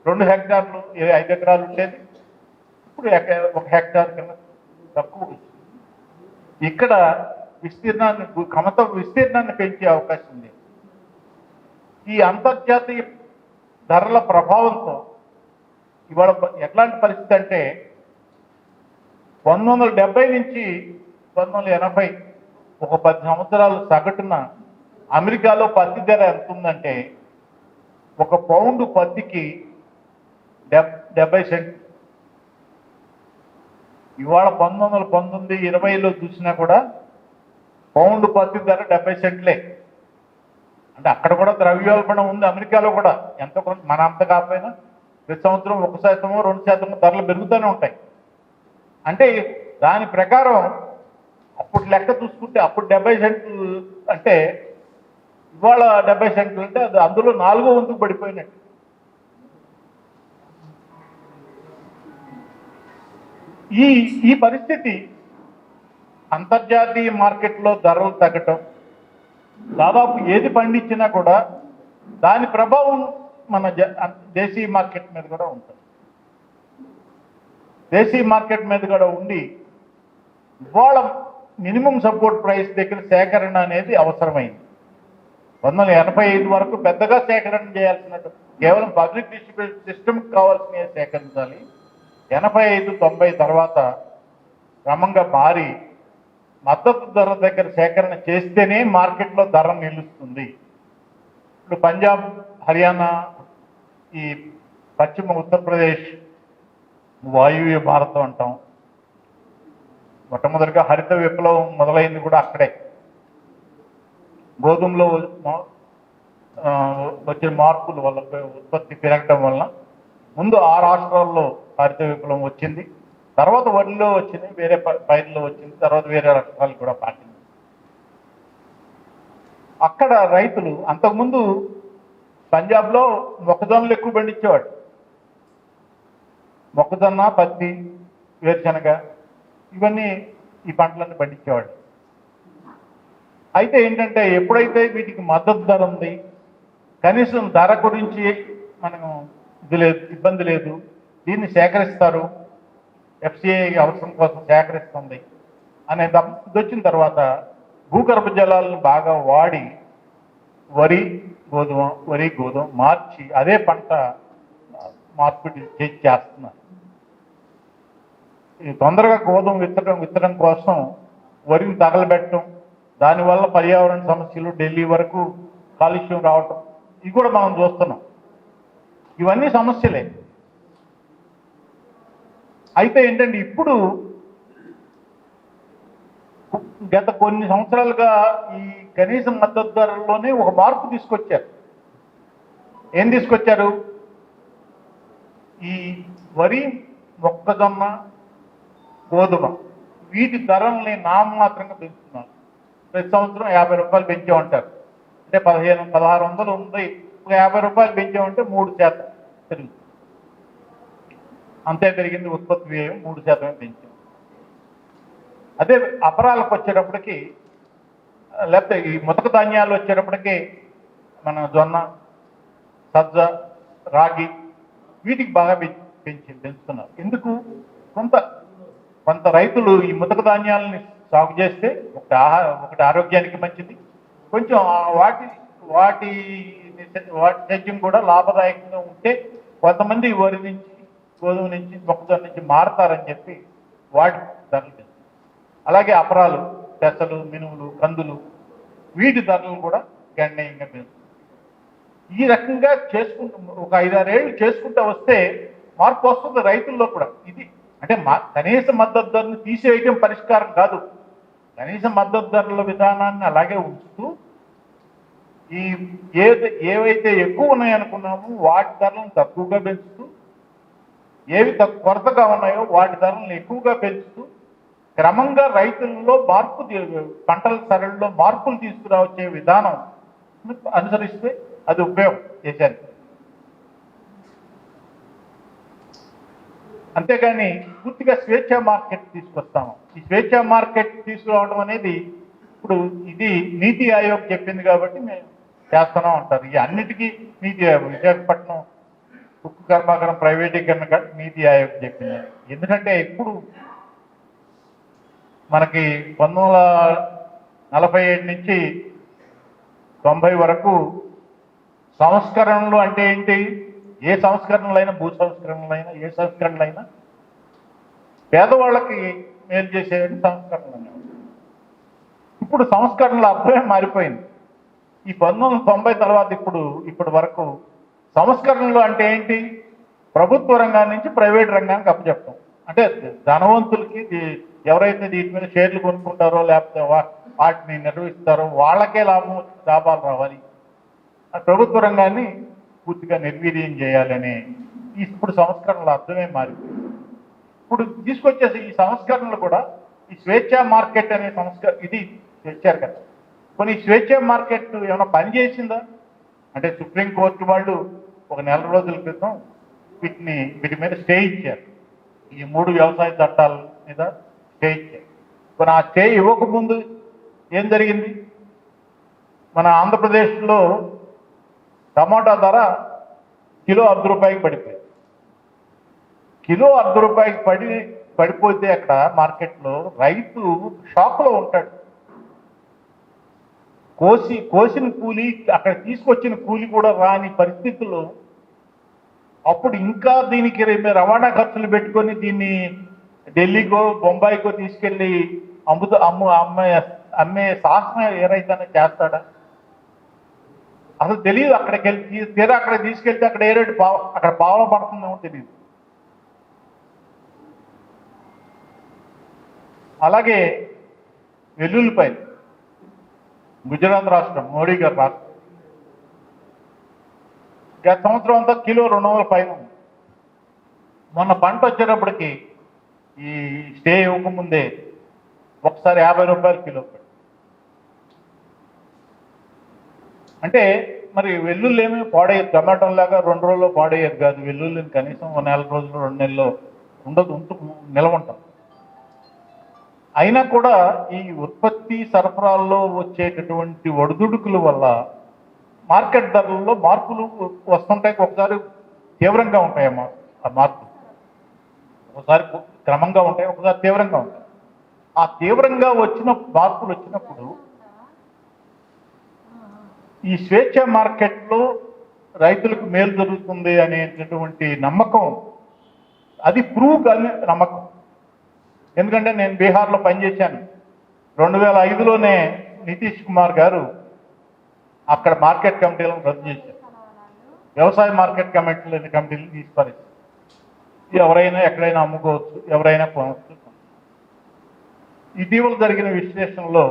2 హెక్టార్లు 5 ఎకరాలు ఉండేది, ఇప్పుడు 1 హెక్టార్ కన్నా తక్కువ. ఇక్కడ విస్తీర్ణాన్ని పెంచే అవకాశం ఉంది. ఈ అంతర్జాతీయ ధరల ప్రభావంతో ఇవాళ ఎట్లాంటి పరిస్థితి అంటే 1970 నుంచి 1980 ఒక 10 సంవత్సరాలు సగటున అమెరికాలో పత్తి ధర ఎంత ఉందంటే 1 పౌండ్ పత్తికి 70 సెంట్లు. ఇవాళ 1919, 20లో చూసినా కూడా పౌండ్ పత్తి ధర 70 సెంట్లే. అంటే అక్కడ కూడా ద్రవ్యోల్బణం ఉంది అమెరికాలో కూడా. ఎంత మన అంత కాకపోయినా ప్రతి సంవత్సరం 1%, 2% ధరలు పెరుగుతూనే ఉంటాయి. అంటే దాని ప్రకారం అప్పుడు లెక్క చూసుకుంటే అప్పుడు 70 సెంట్లు అంటే ఇవాళ 70 సెంట్లు అంటే అది అందులో 4వ వంతు పడిపోయినట్టు. ఈ పరిస్థితి అంతర్జాతీయ మార్కెట్లో ధరలు తగ్గటం, దాదాపు ఏది పండించినా కూడా దాని ప్రభావం మన దేశీయ మార్కెట్ మీద కూడా ఉంటుంది. దేశీయ మార్కెట్ మీద కూడా ఉండి ఇవాళ మినిమం సపోర్ట్ ప్రైస్ దగ్గర సేకరణ అనేది అవసరమైంది. 1985 వరకు పెద్దగా సేకరణ చేయాల్సినట్టు కేవలం పబ్లిక్ డిస్ట్రిబ్యూషన్ సిస్టమ్కి కావాల్సినవి సేకరించాలి. 85, 90 తర్వాత క్రమంగా మారి మద్దతు ధర దగ్గర సేకరణ చేస్తేనే మార్కెట్లో ధర నిలుస్తుంది. ఇప్పుడు పంజాబ్, హర్యానా, ఈ పశ్చిమ ఉత్తరప్రదేశ్, వాయువ్య భారతం అంటాం. మొట్టమొదటిగా హరిత విప్లవం మొదలైంది కూడా అక్కడే. గోధుమలో వచ్చిన మార్పుల వల్ల ఉత్పత్తి పెరగటం వల్ల ముందు ఆ రాష్ట్రాల్లో హరిత విప్లవం వచ్చింది, తర్వాత వరిలో వచ్చింది, వేరే పైర్లో వచ్చింది, తర్వాత వేరే రాష్ట్రాలు కూడా పాటింది. అక్కడ రైతులు అంతకుముందు పంజాబ్లో మొక్కజొన్నలు ఎక్కువ పండించేవాడు. మొక్కజొన్న, పత్తి, వేరుశనగ ఇవన్నీ ఈ పంటలన్నీ పండించేవాడు. అయితే ఏంటంటే ఎప్పుడైతే వీటికి మద్దతు ధర ఉంది, కనీసం ధర గురించి మనం ఇబ్బంది లేదు, దీన్ని సేకరిస్తారు, ఎఫ్సిఐ అవసరం కోసం సేకరిస్తుంది అనే ఇది వచ్చిన తర్వాత భూగర్భ జలాలను బాగా వాడి వరి గోధుమ మార్చి అదే పంట మార్పిడి చేస్తున్నారు. తొందరగా గోధుమ విత్తడం కోసం వరిని తగలబెట్టడం, దానివల్ల పర్యావరణ సమస్యలు, ఢిల్లీ వరకు కాలుష్యం రావటం, ఇవి కూడా మనం చూస్తున్నాం. ఇవన్నీ సమస్యలే. అయితే ఏంటంటే ఇప్పుడు గత కొన్ని సంవత్సరాలుగా ఈ కనీస మద్దతు ధరల్లోనే ఒక మార్పు తీసుకొచ్చారు. ఏం తీసుకొచ్చారు? ఈ వరి, మొక్కజొన్న, గోధుమ వీటి ధరల్ని నామమాత్రంగా పెంచుతున్నారు. ప్రతి సంవత్సరం 50 రూపాయలు పెంచామంటారు. అంటే 1600 ఉంది, 50 రూపాయలు పెంచామంటే 3% పెరుగుతుంది. అంతే పెరిగింది. ఉత్పత్తి వ్యయం 3% పెంచింది. అదే అపరాలకు వచ్చేటప్పటికి, లేకపోతే ఈ ముతక ధాన్యాలు వచ్చేటప్పటికి మన జొన్న, సజ్జ, రాగి వీటికి బాగా పెంచుతున్నారు. ఎందుకు? కొంత రైతులు ఈ ముతక ధాన్యాలని సాగు చేస్తే ఒకటి ఆరోగ్యానికి మంచిది, కొంచెం వాటి సేద్యం కూడా లాభదాయకంగా ఉంటే కొంతమంది వరి నుంచి, గోధుమ నుంచి, మొక్కజొన్న నుంచి మారతారని చెప్పి వాటి ధరలు పెంచుతారు. అలాగే అపరాలు, పెసలు, మినుములు, కందులు వీటి ధరలు కూడా గణనీయంగా పెంచుతారు. ఈ రకంగా చేసుకుంటూ ఒక 5-6 ఏళ్ళు చేసుకుంటూ వస్తే మార్పు వస్తుంది రైతుల్లో కూడా. ఇది అంటే కనీస మద్దతు ధరను తీసేయడం పరిష్కారం కాదు. కనీస మద్దతు ధరల విధానాన్ని అలాగే ఉంచుతూ ఈ ఏవైతే ఎక్కువ ఉన్నాయనుకున్నామో వాటి ధరలను తక్కువగా పెంచుతూ, ఏవి కొరతగా ఉన్నాయో వాటి ధరలను ఎక్కువగా పెంచుతూ క్రమంగా రైతుల్లో మార్పు, పంటల సరళిలో మార్పులు తీసుకురావచ్చే విధానం అనుసరిస్తే అది ఉపయోగం చేశారు. అంతేగాని పూర్తిగా స్వేచ్ఛా మార్కెట్ తీసుకొస్తాము. ఈ స్వేచ్ఛా మార్కెట్ తీసుకురావడం అనేది ఇప్పుడు ఇది నీతి ఆయోగ్ చెప్పింది కాబట్టి మేము చేస్తున్నాం అంటారు. ఈ అన్నిటికీ విశాఖపట్నం ఉక్కు కర్మాగారం ప్రైవేటీకరణ కాబట్టి నీతి ఆయోగ్ చెప్పింది. ఎందుకంటే ఇప్పుడు మనకి 1947 నుంచి 90 వరకు సంస్కరణలు అంటే ఏంటి? ఏ సంస్కరణలైనా, భూ సంస్కరణలైనా, ఏ సంస్కరణలైనా పేదవాళ్ళకి మేలు చేసేవి సంస్కరణలు అనేవి. ఇప్పుడు సంస్కరణల అర్థమే మారిపోయింది. ఈ 1990 తర్వాత ఇప్పటి వరకు సంస్కరణలు అంటే ఏంటి? ప్రభుత్వ రంగం నుంచి ప్రైవేట్ రంగానికి అప్పచెప్తాం. అంటే ధనవంతులకి, ఎవరైతే దీని మీద షేర్లు కొనుక్కుంటారో లేకపోతే వాటిని నిర్వహిస్తారో వాళ్ళకే లాభాలు రావాలి. ప్రభుత్వ రంగాన్ని పూర్తిగా నిర్వీర్యం చేయాలని ఇప్పుడు సంస్కరణల అర్థమే మారిపోయింది. ఇప్పుడు తీసుకొచ్చేసి ఈ సంస్కరణలు కూడా ఈ స్వేచ్ఛా మార్కెట్ అనే ఇది తెచ్చారు కదా. కొన్ని స్వేచ్ఛా మార్కెట్ ఏమైనా పనిచేసిందా అంటే సుప్రీంకోర్టు వాళ్ళు ఒక నెల రోజుల క్రితం వీటి మీద స్టే ఇచ్చారు. ఈ 3 వ్యవసాయ చట్టాల మీద స్టే ఇచ్చారు. మరి ఆ స్టే ఇవ్వకముందు ఏం జరిగింది? మన ఆంధ్రప్రదేశ్లో టమాటా ధర కిలో ₹10 పడిపోయింది. కిలో ₹10 పడిపోతే అక్కడ మార్కెట్లో రైతు షాక్లో ఉంటాడు. కోసిన కూలి, అక్కడ తీసుకొచ్చిన కూలి కూడా రాని పరిస్థితుల్లో అప్పుడు ఇంకా దీనికి రవాణా ఖర్చులు పెట్టుకొని దీన్ని ఢిల్లీకో బొంబాయికో తీసుకెళ్ళి అమ్మే సాహసం ఏ రైతన్నా చేస్తాడా? అసలు తెలియదు. అక్కడికి వెళ్ళి తీరా అక్కడ తీసుకెళ్తే అక్కడ ఏ రేటు అక్కడ పావలా పడుతుందేమో తెలియదు. అలాగే వెల్లుల్లిపాయలు, గుజరాత్ రాష్ట్రం, మోడీ గారు రాష్ట్రం గత సంవత్సరం అంతా కిలో 200 పైన ఉంది. మొన్న పంట వచ్చేటప్పటికి ఈ స్టే ఇవ్వకముందే ఒకసారి ₹50 కిలో. అంటే మరి వెల్లుల్లి ఏమి పాడయ్యేది, టమాటోలాగా 2 రోజుల్లో పాడయ్యేది కాదు. వెల్లుల్లిని కనీసం 1 నెల రోజులు, 2 నెలల్లో నిల్వ ఉంటాం. అయినా కూడా ఈ ఉత్పత్తి సరఫరాల్లో వచ్చేటటువంటి ఒడిదుడుకుల వల్ల మార్కెట్ ధరల్లో మార్పులు వస్తుంటాయి. ఒకసారి తీవ్రంగా ఉంటాయి ఆ మార్పులు, ఒకసారి క్రమంగా ఉంటాయి, ఒకసారి తీవ్రంగా ఉంటాయి. ఆ తీవ్రంగా మార్పులు వచ్చినప్పుడు ఈ స్వేచ్ఛ మార్కెట్లో రైతులకు మేలు జరుగుతుంది అనేటటువంటి నమ్మకం, అది ప్రూవ్ కాని నమ్మకం. ఎందుకంటే నేను బీహార్లో పనిచేశాను. 2005లోనే నితీష్ కుమార్ గారు అక్కడ మార్కెట్ కమిటీలను రద్దు చేశారు. వ్యవసాయ మార్కెట్ కమిటీలను తీసుకొచ్చారు. ఎవరైనా ఎక్కడైనా అమ్ముకోవచ్చు, ఎవరైనా కొనవచ్చు. ఇటీవల జరిగిన విశ్లేషణలో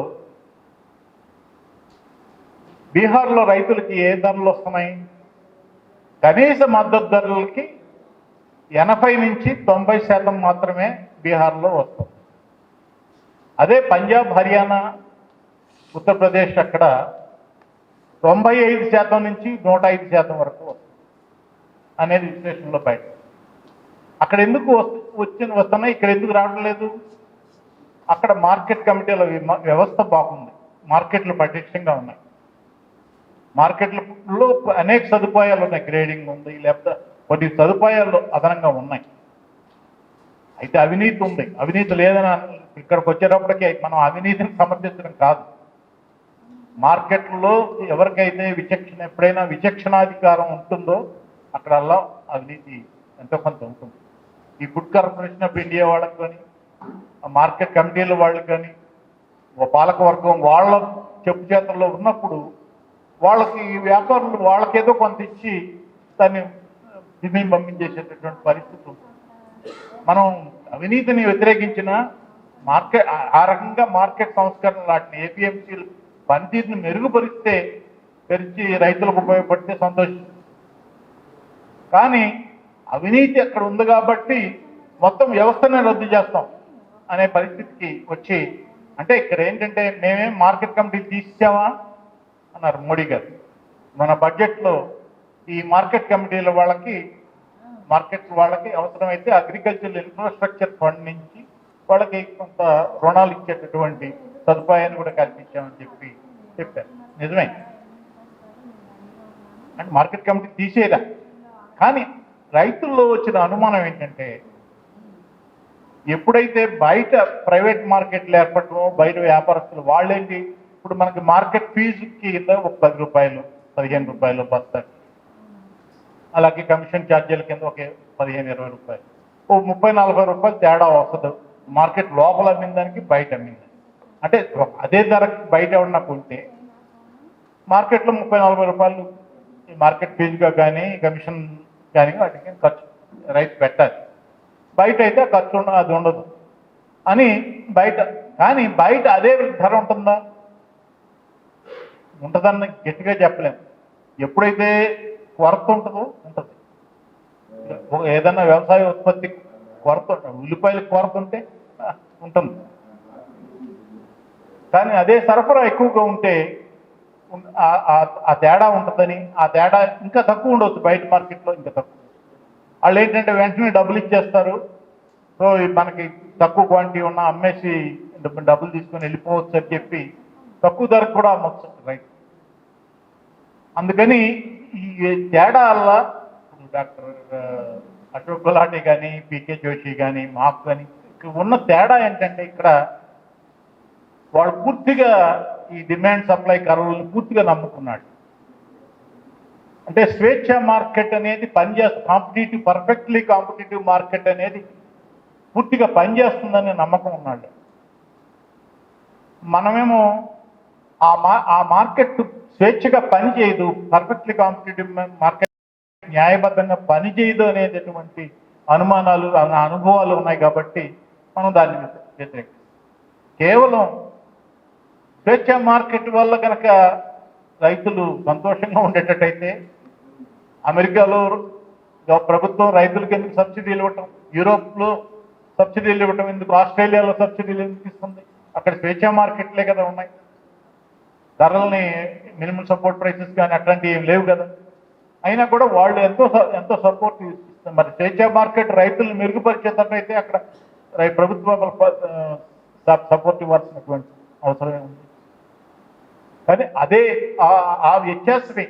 బీహార్లో రైతులకి ఏ ధరలు వస్తున్నాయి? కనీస మద్దతు ధరలకి 80 నుంచి 90% మాత్రమే బీహార్లో వస్తుంది. అదే పంజాబ్, హర్యానా, ఉత్తరప్రదేశ్ అక్కడ 95% నుంచి 105% వరకు వస్తుంది అనేది విశ్లేషణలో బయట. అక్కడ ఎందుకు వస్తున్నాయి, ఇక్కడ ఎందుకు రావడం లేదు? అక్కడ మార్కెట్ కమిటీల వ్యవస్థ బాగుంది, మార్కెట్లు పటిష్టంగా ఉన్నాయి, మార్కెట్లలో అనేక సదుపాయాలు ఉన్నాయి, గ్రేడింగ్ ఉంది, లేకపోతే కొన్ని సదుపాయాలు అదనంగా ఉన్నాయి. అయితే అవినీతి ఉంది, అవినీతి లేదని ఇక్కడికి వచ్చేటప్పటికీ మనం అవినీతిని సమర్థించడం కాదు. మార్కెట్లో ఎవరికైతే ఎప్పుడైనా విచక్షణాధికారం ఉంటుందో అక్కడల్లా అవినీతి ఎంతో కొంత ఉంటుంది. ఈ ఫుడ్ కార్పొరేషన్ ఆఫ్ ఇండియా వాళ్ళకి కానీ, మార్కెట్ కమిటీల వాళ్ళకి కానీ, పాలకవర్గం వాళ్ళ చెప్పు చేతల్లో ఉన్నప్పుడు వాళ్ళకి వ్యాపారులు వాళ్ళకేదో కొంత ఇచ్చి దాన్ని దిమ్మి పంపించేసేటటువంటి పరిస్థితి ఉంటుంది. మనం అవినీతిని వ్యతిరేకించిన మార్కెట్ ఆ రకంగా మార్కెట్ సంస్కరణ వాటిని ఏపీఎంసీలు పనితీరుని మెరుగుపరిస్తే తెరిచి రైతులకు ఉపయోగపడితే సంతోషం. కానీ అవినీతి అక్కడ ఉంది కాబట్టి మొత్తం వ్యవస్థనే రద్దు చేస్తాం అనే పరిస్థితికి వచ్చి, అంటే ఇక్కడ ఏంటంటే మేమేం మార్కెట్ కమిటీ తీసామా అన్నారు మోడీ గారు. మన బడ్జెట్లో ఈ మార్కెట్ కమిటీల వాళ్ళకి అవసరమైతే అగ్రికల్చరల్ ఇన్ఫ్రాస్ట్రక్చర్ ఫండ్ నుంచి వాళ్ళకి కొంత రుణాలు ఇచ్చేటటువంటి సదుపాయాన్ని కూడా కల్పించామని చెప్పారు. నిజమే, అంటే మార్కెట్ కమిటీ తీసేదా. కానీ రైతుల్లో వచ్చిన అనుమానం ఏంటంటే, ఎప్పుడైతే బయట ప్రైవేట్ మార్కెట్లు ఏర్పడటమో బయట వ్యాపారస్తులు వాళ్ళేంటి, ఇప్పుడు మనకి మార్కెట్ ఫీజు కింద ఒక 10 రూపాయలు 15 రూపాయలు బస్తాకి, అలాగే కమిషన్ ఛార్జీల కింద ఒక 15-20 రూపాయలు, ఓ 30-40 రూపాయలు తేడా వస్తుంది మార్కెట్ లోపల అమ్మిన దానికి బయట అమ్మిన దానికి. అంటే అదే ధరకి బయట ఎవరన్నా కొంటే మార్కెట్లో 30-40 రూపాయలు ఈ మార్కెట్ ఫీజుగా కానీ కమిషన్ కానీ వాటికి ఖర్చు రైతు పెట్టాలి. బయట అయితే ఖర్చు అది ఉండదు అని బయట. కానీ బయట అదే ధర ఉంటుందా? ఉంటుందన్న గట్టిగా చెప్పలేము. ఎప్పుడైతే కొరత ఉంటుందో ఉంటుంది. ఏదన్నా వ్యవసాయ ఉత్పత్తి కొరత, ఉల్లిపాయలకు కొరత ఉంటే ఉంటుంది. కానీ అదే సరఫరా ఎక్కువగా ఉంటే ఆ తేడా ఉంటుందని, ఆ తేడా ఇంకా తక్కువ ఉండవచ్చు బయట మార్కెట్లో, ఇంకా తక్కువ. వాళ్ళు ఏంటంటే వెంటనే డబ్బులు ఇచ్చేస్తారు. సో మనకి తక్కువ క్వాంటిటీ ఉన్నా అమ్మేసి డబ్బులు తీసుకొని వెళ్ళిపోవచ్చు అని చెప్పి తక్కువ ధరకు కూడా అమ్మొచ్చు రైతు. అందుకని ఈ తేడా వల్ల డాక్టర్ అశోక్ గులాటి కానీ, పీకే జోషి కానీ, మాకు కానీ ఉన్న తేడా ఏంటంటే, ఇక్కడ వాడు పూర్తిగా ఈ డిమాండ్ సప్లై కర్వలను పూర్తిగా నమ్ముకున్నాడు. అంటే స్వేచ్ఛ మార్కెట్ అనేది కాంపిటేటివ్, పర్ఫెక్ట్లీ కాంపిటేటివ్ మార్కెట్ అనేది పూర్తిగా పనిచేస్తుందనే నమ్మకం ఉన్నాడు. మనమేమో ఆ మార్కెట్ స్వేచ్ఛగా పనిచేయదు, పర్ఫెక్ట్లీ కాంపిటేటివ్ మార్కెట్ న్యాయబద్ధంగా పనిచేయదు అనేటటువంటి అనుమానాలు, అనుభవాలు ఉన్నాయి కాబట్టి మనం దాన్ని వ్యతిరేకిస్తాం. కేవలం స్వేచ్ఛ మార్కెట్ వల్ల కనుక రైతులు సంతోషంగా ఉండేటట్టయితే, అమెరికాలో ప్రభుత్వం రైతులకు ఎందుకు సబ్సిడీలు ఇవ్వటం, యూరోప్లో సబ్సిడీలు ఇవ్వటం ఎందుకు, ఆస్ట్రేలియాలో సబ్సిడీలు ఎందుకు ఇస్తుంది? అక్కడ స్వేచ్ఛ మార్కెట్లే కదా ఉన్నాయి. ధరల్ని మినిమం సపోర్ట్ ప్రైసెస్ కానీ అట్లాంటివి ఏం లేవు కదా. అయినా కూడా వాళ్ళు ఎంతో సపోర్ట్ ఇస్తారు. మరి స్వేచ్ఛ మార్కెట్ రైతులను మెరుగుపరిచేటట్టయితే అక్కడ ప్రభుత్వాలు సపోర్ట్ ఇవ్వాల్సినటువంటి అవసరమే ఉంది. కానీ అదే ఆ వ్యత్యాసమే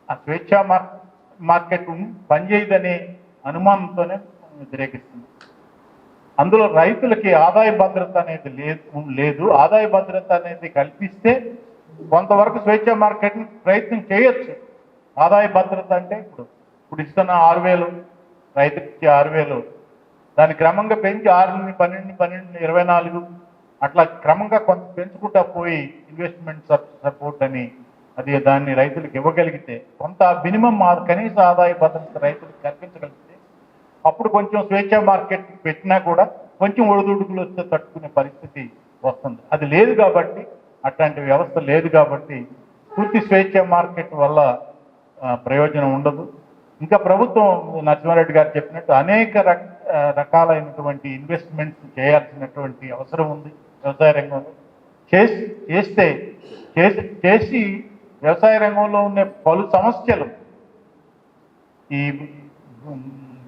ఆ స్వేచ్ఛ మార్కెట్ పనిచేయదనే అనుమానంతోనే వ్యతిరేకిస్తుంది. అందులో రైతులకి ఆదాయ భద్రత అనేది లేదు. ఆదాయ భద్రత అనేది కల్పిస్తే కొంతవరకు స్వేచ్ఛ మార్కెట్ని ప్రయత్నం చేయొచ్చు. ఆదాయ భద్రత అంటే ఇప్పుడు ఇస్తున్న 6,000 రైతుకి 6,000, దాన్ని క్రమంగా పెంచి 6, 12, 24 అట్లా క్రమంగా కొంత పెంచుకుంటా పోయి ఇన్వెస్ట్మెంట్ సపోర్ట్ అని దాన్ని రైతులకు ఇవ్వగలిగితే, కొంత మినిమం కనీస ఆదాయ భద్రత రైతులకు కల్పించగలిగితే, అప్పుడు కొంచెం స్వేచ్ఛ మార్కెట్ పెట్టినా కూడా కొంచెం ఒడిదుడుకులు వస్తే తట్టుకునే పరిస్థితి వస్తుంది. అది లేదు కాబట్టి, అట్లాంటి వ్యవస్థ లేదు కాబట్టి పూర్తి స్వేచ్ఛ మార్కెట్ వల్ల ప్రయోజనం ఉండదు. ఇంకా ప్రభుత్వం నరసింహారెడ్డి గారు చెప్పినట్టు అనేక రకాలైనటువంటి ఇన్వెస్ట్మెంట్స్ చేయాల్సినటువంటి అవసరం ఉంది వ్యవసాయ రంగంలో. చేసి వ్యవసాయ రంగంలో ఉన్న పలు సమస్యలు, ఈ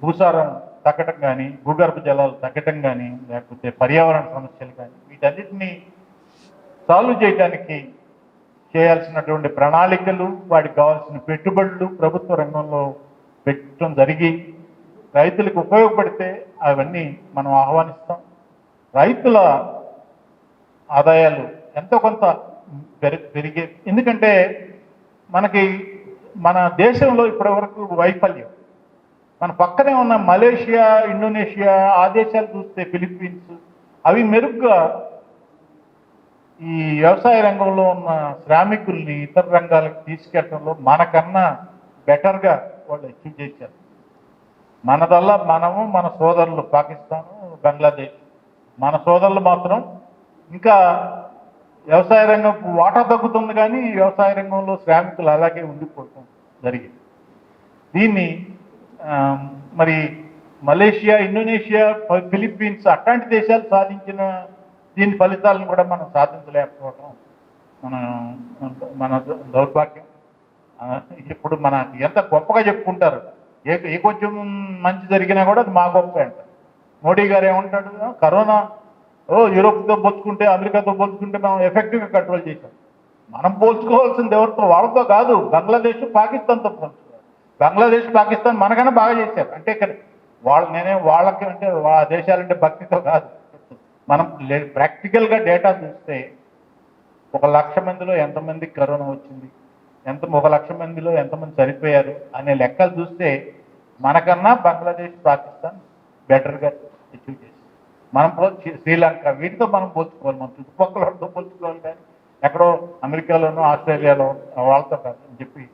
భూసారం తగ్గటం కానీ, భూగర్భ జలాలు తగ్గటం కానీ, లేకపోతే పర్యావరణ సమస్యలు కానీ, వీటన్నిటినీ సాల్వ్ చేయడానికి చేయాల్సినటువంటి ప్రణాళికలు, వాటికి కావాల్సిన పెట్టుబడులు ప్రభుత్వ రంగంలో పెట్టడం జరిగి రైతులకు ఉపయోగపడితే అవన్నీ మనం ఆహ్వానిస్తాం. రైతుల ఆదాయాలు ఎంతో కొంత పెరిగే, ఎందుకంటే మనకి మన దేశంలో ఇప్పటివరకు వైఫల్యం. మన పక్కనే ఉన్న మలేషియా, ఇండోనేషియా, ఆ దేశాలు చూస్తే ఫిలిప్పీన్స్, అవి మెరుగ్గా ఈ వ్యవసాయ రంగంలో ఉన్న శ్రామికుల్ని ఇతర రంగాలకు తీసుకెళ్ళడంలో మనకన్నా బెటర్గా వాళ్ళు అచీవ్ చేశారు. మనదల్లా మనము, మన సోదరులు పాకిస్తాను, బంగ్లాదేశ్, మన సోదరులు మాత్రం ఇంకా వ్యవసాయ రంగం వాటా తగ్గుతుంది, కానీ వ్యవసాయ రంగంలో శ్రామికులు అలాగే ఉండిపోవడం జరిగింది. దీన్ని మరి మలేషియా, ఇండోనేషియా, ఫిలిప్పీన్స్ అట్లాంటి దేశాలు సాధించిన దీని ఫలితాలను కూడా మనం సాధించలేకపోవడం మన మన దౌర్భాగ్యం. ఇప్పుడు మన ఎంత గొప్పగా చెప్పుకుంటారు, ఏ కొంచెం మంచి జరిగినా కూడా అది మా గొప్ప అంటారు. మోడీ గారు ఏమంటాడు, కరోనా యూరోప్తో పోల్చుకుంటే, అమెరికాతో పోల్చుకుంటే మనం ఎఫెక్టివ్గా కంట్రోల్ చేశాం. మనం పోల్చుకోవాల్సింది ఎవరితో? వాళ్ళతో కాదు, బంగ్లాదేశ్, పాకిస్తాన్తో పోల్చుకోవాలి. బంగ్లాదేశ్, పాకిస్తాన్ మనకన్నా బాగా చేశారు. అంటే ఇక్కడ వాళ్ళకి అంటే ఆ దేశాలంటే భక్తితో కాదు, మనం ప్రాక్టికల్గా డేటా చూస్తే 1,00,000 మందిలో ఎంతమందికి కరోనా వచ్చింది, 1,00,000 మందిలో ఎంతమంది చనిపోయారు అనే లెక్కలు చూస్తే మనకన్నా బంగ్లాదేశ్, పాకిస్తాన్ బెటర్గా అచీవ్ చేశారు. మనం శ్రీలంక, వీటితో మనం పోల్చుకోవాలి, మన చుట్టుపక్కల వాళ్ళతో పోల్చుకోవాలి, కానీ ఎక్కడో అమెరికాలోనో ఆస్ట్రేలియాలో వాళ్ళతో కాదు అని చెప్పి.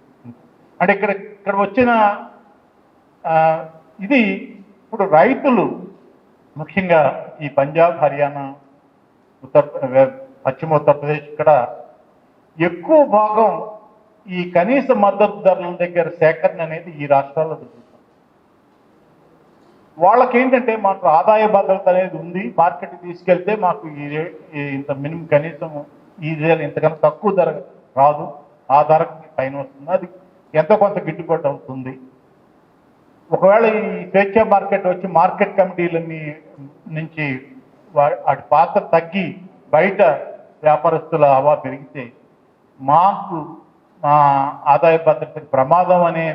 అంటే ఇక్కడ వచ్చిన ఇది ఇప్పుడు రైతులు ముఖ్యంగా ఈ పంజాబ్, హర్యానా, పశ్చిమ ఉత్తరప్రదేశ్ ఇక్కడ ఎక్కువ భాగం ఈ కనీస మద్దతు ధరల దగ్గర సేకరణ అనేది ఈ రాష్ట్రాల్లో జరుగుతుంది. వాళ్ళకేంటంటే మాకు ఆదాయ భద్రత అనేది ఉంది, మార్కెట్కి తీసుకెళ్తే మాకు ఇంత మినిమం కనీసం ఈ ఇంతకన్నా తక్కువ ధర రాదు, ఆ ధరకి పైన వస్తుంది, అది ఎంతో కొంత గిట్టుబాటు అవుతుంది. ఒకవేళ ఈ స్వేచ్ఛ మార్కెట్ వచ్చి మార్కెట్ కమిటీలన్నీ నుంచి వాటి పాత్ర తగ్గి బయట వ్యాపారస్తుల హవా పెరిగితే మాకు మా ఆదాయ భద్రతకి ప్రమాదం అనే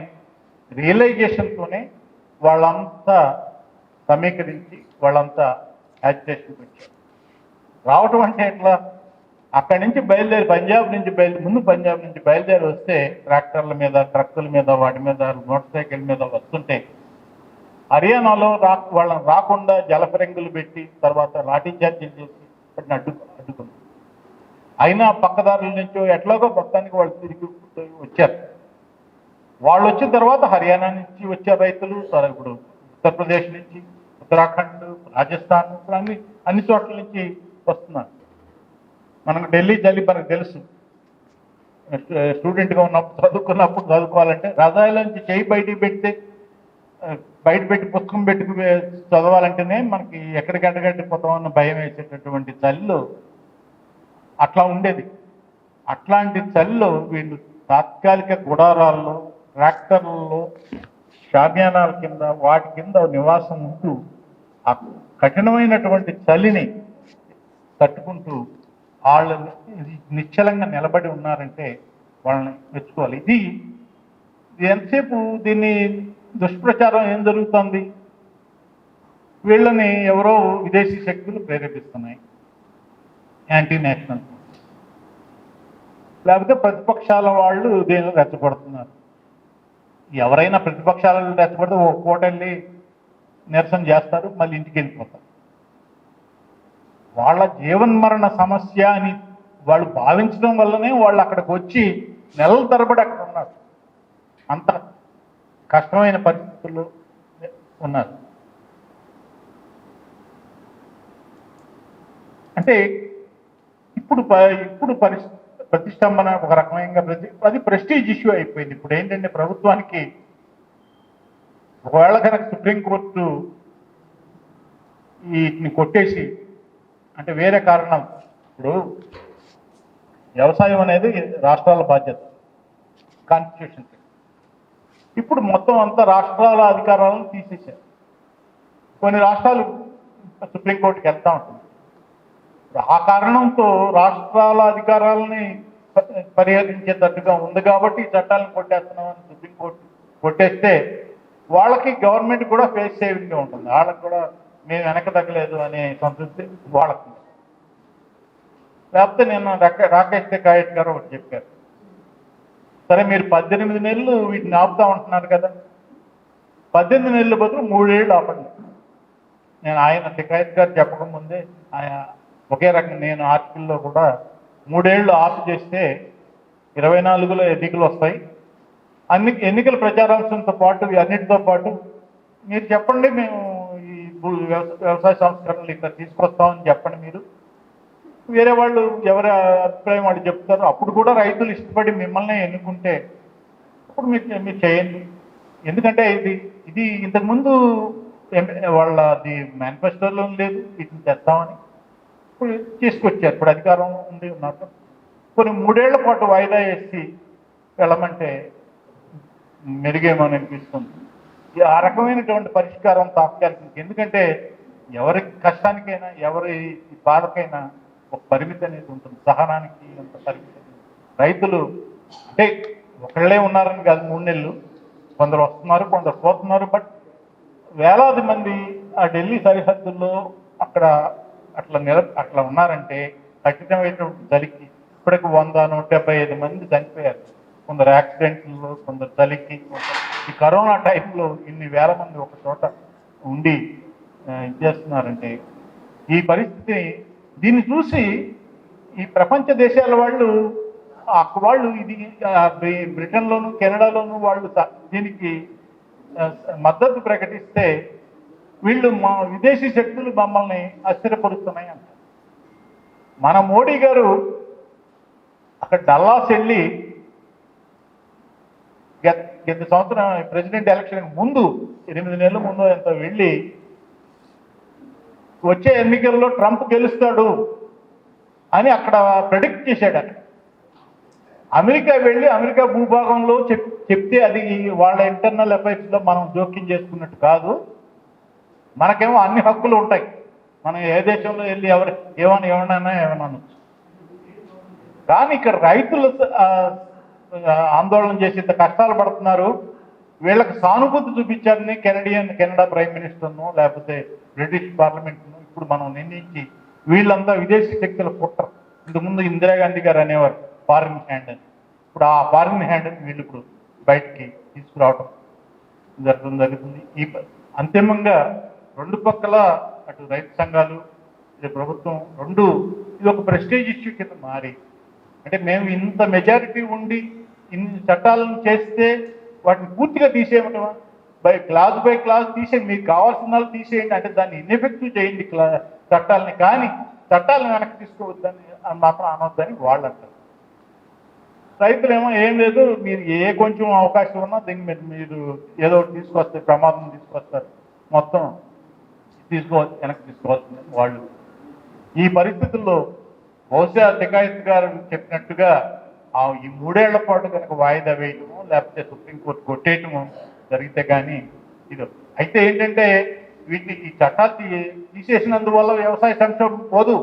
రియలైజేషన్తోనే వాళ్ళంతా సమీకరించి వాళ్ళంతా యాజిటేషన్కి వచ్చారు. రావటం అంటే ఎట్లా? అక్కడి నుంచి బయలుదేరి పంజాబ్ నుంచి బయలుదేరి వస్తే ట్రాక్టర్ల మీద, ట్రక్కుల మీద, వాటి మీద, మోటార్ సైకిల్ మీద వస్తుంటే హర్యానాలో వాళ్ళని రాకుండా జలఫిరంగులు పెట్టి తర్వాత లాఠీ చార్జీలు చేసి వాటిని అడ్డుకున్నారు. అయినా పక్కదారుల నుంచో ఎట్లాగో మొత్తానికి వాళ్ళు తిరిగి వచ్చారు. వాళ్ళు వచ్చిన తర్వాత హర్యానా నుంచి వచ్చే రైతులు, ఇప్పుడు ఉత్తరప్రదేశ్ నుంచి, ఉత్తరాఖండ్, రాజస్థాన్, ఇప్పుడు అన్ని చోట్ల నుంచి వస్తున్నారు. మనకు ఢిల్లీ మనకు తెలుసు, స్టూడెంట్గా ఉన్నప్పుడు చదువుకోవాలంటే రజాయిలోంచి చేయి బయటికి పెట్టి పుస్తకం పెట్టుకు చదవాలంటేనే మనకి ఎక్కడికి అడ్డగట్టిపోతామన్న భయం వేసేటటువంటి చలిలో అట్లా ఉండేది. అట్లాంటి చలిలో వీళ్ళు తాత్కాలిక గుడారాల్లో, ట్రాక్టర్లలో, షామ్యానాల కింద, వాటి కింద నివాసం ఉంటూ ఆ కఠినమైనటువంటి చలిని తట్టుకుంటూ వాళ్ళు నిశ్చలంగా నిలబడి ఉన్నారంటే వాళ్ళని మెచ్చుకోవాలి. ఇది ఎంతసేపు దీన్ని దుష్ప్రచారం ఏం జరుగుతుంది? వీళ్ళని ఎవరో విదేశీ శక్తులు ప్రేరేపిస్తున్నాయి, యాంటీ నేషనల్, లేకపోతే ప్రతిపక్షాల వాళ్ళు దీనిలో రెచ్చగొడుతున్నారు. ఎవరైనా ప్రతిపక్షాలను రెచ్చగొడితే ఒక పూట వెళ్ళి నిరసన చేస్తారు, మళ్ళీ ఇంటికి వెళ్ళిపోతారు. వాళ్ళ జీవన్మరణ సమస్య అని వాళ్ళు భావించడం వల్లనే వాళ్ళు అక్కడికి వచ్చి నెలల తరబడి అక్కడ ఉన్నారు, అంత కష్టమైన పరిస్థితుల్లో ఉన్నారు. అంటే ఇప్పుడు ప్రతిష్టంభన ఒక రకమైన అది ప్రెస్టీజ్ ఇష్యూ అయిపోయింది. ఇప్పుడు ఏంటంటే ప్రభుత్వానికి ఒకవేళ కనుక సుప్రీంకోర్టు వీటిని కొట్టేసి, అంటే వేరే కారణం, ఇప్పుడు వ్యవసాయం అనేది రాష్ట్రాల బాధ్యత కాన్స్టిట్యూషన్, ఇప్పుడు మొత్తం అంతా రాష్ట్రాల అధికారాలను తీసేశారు. కొన్ని రాష్ట్రాలు సుప్రీంకోర్టుకి వెళ్తూ ఉంటుంది. ఆ కారణంతో రాష్ట్రాల అధికారాలని పరిహరించేటట్టుగా ఉంది కాబట్టి ఈ చట్టాలను కొట్టేస్తున్నామని సుప్రీంకోర్టు కొట్టేస్తే వాళ్ళకి గవర్నమెంట్ కూడా ఫేస్ సేవింగ్గా ఉంటుంది. వాళ్ళకి కూడా మేము వెనక తగ్గలేదు అనే సంతృప్తి వాళ్ళకి. లేకపోతే నేను రాకేష్ కాయట్ గారు ఒకటి చెప్పారు, సరే మీరు 18 నెలలు వీటిని ఆపుతా ఉంటున్నారు కదా, 18 నెలల బదులు 3 ఏళ్ళు ఆపండి. నేను ఆయన షికాయత్ గారు చెప్పకముందే ఆయన ఒకే రకం నేను ఆర్టికల్లో కూడా 3 ఏళ్ళు ఆపు చేస్తే 24లో ఎన్నికలు వస్తాయి, ఎన్నికల ప్రచారాంశంతో పాటు అన్నిటితో పాటు మీరు చెప్పండి, మేము ఈ వ్యవసాయ సంస్కరణలు ఇక్కడ తీసుకొస్తామని చెప్పండి. మీరు వేరే వాళ్ళు ఎవరి అభిప్రాయం వాళ్ళు చెప్తారు. అప్పుడు కూడా రైతులు ఇష్టపడి మిమ్మల్ని ఎన్నుకుంటే అప్పుడు మీరు చేయండి. ఎందుకంటే ఇది ఇంతకుముందు వాళ్ళది మేనిఫెస్టోలో లేదు, వీటిని తెస్తామని ఇప్పుడు తీసుకొచ్చారు. ఇప్పుడు అధికారం ఉంది ఉన్నారు. కొన్ని 3 ఏళ్ల పాటు వాయిదా వేసి వెళ్ళమంటే మెరుగేమని అనిపిస్తుంది. ఆ రకమైనటువంటి పరిష్కారం తాత్కాలికం. ఎందుకంటే ఎవరి కష్టానికైనా ఎవరి బాధకైనా ఒక పరిమితి అనేది ఉంటుంది, సహనానికి అంత పరిమితి. రైతులు అంటే ఒకళ్ళే ఉన్నారని కాదు, 3 నెలలు కొందరు వస్తున్నారు, కొందరు పోతున్నారు. బట్ వేలాది మంది ఆ ఢిల్లీ సరిహద్దుల్లో అక్కడ అట్లా ఉన్నారంటే ఖచ్చితమైనటువంటి చలికి ఇప్పటికి 175 మంది చనిపోయారు. కొందరు యాక్సిడెంట్లో, కొందరు చలికి. ఈ కరోనా టైంలో ఇన్ని వేల మంది ఒక చోట ఉండి చేస్తున్నారంటే ఈ పరిస్థితిని దీన్ని చూసి ఈ ప్రపంచ దేశాల వాళ్ళు ఇది బ్రిటన్లోను కెనడాలోను వాళ్ళు దీనికి మద్దతు ప్రకటిస్తే వీళ్ళు మా విదేశీ శక్తులు మమ్మల్ని ఆశ్చర్యపరుస్తున్నాయి అంటారు. మన మోడీ గారు అక్కడ డల్లాస్ వెళ్ళి గత సంవత్సరం ప్రెసిడెంట్ ఎలక్షన్ ముందు 8 నెలల ముందు ఎంత వెళ్ళి వచ్చే ఎన్నికల్లో ట్రంప్ గెలుస్తాడు అని అక్కడ ప్రెడిక్ట్ చేశాడు. అక్కడ అమెరికా వెళ్ళి అమెరికా భూభాగంలో చెప్తే అది వాళ్ళ ఇంటర్నల్ అఫైర్స్లో మనం జోక్యం చేసుకున్నట్టు కాదు. మనకేమో అన్ని హక్కులు ఉంటాయి, మనం ఏ దేశంలో వెళ్ళి ఏమన్నా అనొచ్చు. కానీ ఇక్కడ రైతులు ఆందోళన చేసి ఇంత కష్టాలు పడుతున్నారు, వీళ్ళకి సానుభూతి చూపించాలని కెనడా ప్రైమ్ మినిస్టర్ను లేకపోతే బ్రిటిష్ పార్లమెంట్ను ఇప్పుడు మనం నిర్ణయించి వీళ్ళంతా విదేశీ శక్తుల కుట్ర. ఇంతకుముందు ఇందిరాగాంధీ గారు అనేవారు ఫారిన్ హ్యాండ్ అని. ఇప్పుడు ఆ ఫారిన్ హ్యాండ్ అని వీళ్ళు ఇప్పుడు బయటికి తీసుకురావటం జరుగుతుంది. ఈ అంతిమంగా రెండు పక్కల అటు రైతు సంఘాలు ప్రభుత్వం ఇది ఒక ప్రెస్టేజ్ ఇష్యూ కింద మారి, అంటే మేము ఇంత మెజారిటీ ఉండి ఇన్ని చట్టాలను చేస్తే వాటిని పూర్తిగా తీసేయటమా, బై క్లాస్ తీసేయండి, మీకు కావాల్సిన వాళ్ళు తీసేయండి, అంటే దాన్ని ఇన్ఎఫెక్టివ్ చేయండి చట్టాలని, కానీ చట్టాలను వెనక్కి తీసుకోవద్దని మాత్రం అనవద్దని వాళ్ళు అంటారు. రైతులేమో ఏం లేదు, మీరు కొంచెం అవకాశం ఉన్నా దీన్ని మీరు ఏదో ఒకటి తీసుకొస్తారు, ప్రమాదం తీసుకొస్తారు, మొత్తం వెనక్కి తీసుకోవాల్సిందని వాళ్ళు. ఈ పరిస్థితుల్లో బహుశా షికాయత్ గారు చెప్పినట్టుగా ఈ 3 ఏళ్ల పాటు కనుక వాయిదా వేయటము లేకపోతే సుప్రీంకోర్టు కొట్టేయటము జరిగితే కానీ ఇది. అయితే ఏంటంటే ఈ చట్టాలు తీసేసినందువల్ల వ్యవసాయ సంక్షోభం పోదు.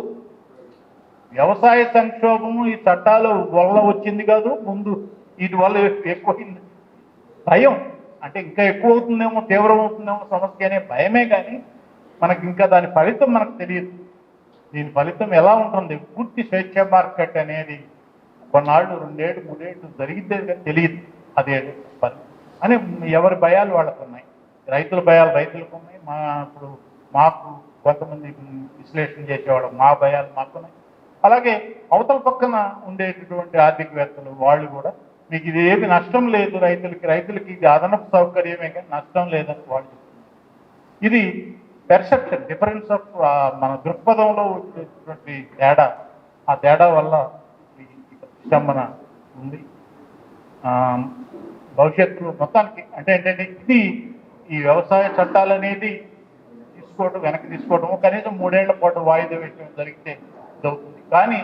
వ్యవసాయ సంక్షోభము ఈ చట్టాల వల్ల వచ్చింది కాదు, ముందు వీటి వల్ల ఎక్కువైంది భయం. అంటే ఇంకా ఎక్కువ అవుతుందేమో, తీవ్రం అవుతుందేమో సమస్య అనే భయమే, కానీ మనకి ఇంకా దాని ఫలితం మనకు తెలియదు. దీని ఫలితం ఎలా ఉంటుంది, పూర్తి స్వేచ్ఛ మార్కెట్ అనేది కొన్నాళ్ళు 2 ఏళ్ళు 3 ఏళ్ళు జరిగితే కానీ తెలియదు. అదే అని ఎవరి భయాలు వాళ్ళకు ఉన్నాయి. రైతుల భయాలు రైతులకు ఉన్నాయి, ఇప్పుడు మాకు కొంతమంది విశ్లేషణ చేసేవాళ్ళు మా భయాలు మాకున్నాయి. అలాగే అవతల పక్కన ఉండేటటువంటి ఆర్థికవేత్తలు వాళ్ళు కూడా మీకు ఇది ఏమి నష్టం లేదు, రైతులకి ఇది అదనపు సౌకర్యమే కానీ నష్టం లేదని వాళ్ళు చెప్తున్నారు. ఇది పెర్సెప్షన్ డిఫరెన్స్ ఆఫ్ మన దృక్పథంలో వచ్చేటువంటి తేడా. ఆ తేడా వల్ల ప్రతిష్టంభన ఉంది. భవిష్యత్తులో మొత్తానికి అంటే ఏంటంటే ఇది ఈ వ్యవసాయ చట్టాలు అనేది వెనక్కి తీసుకోవడము కనీసం 3 ఏళ్ల పాటు వాయిదా వేయడం జరిగితే అవుతుంది. కానీ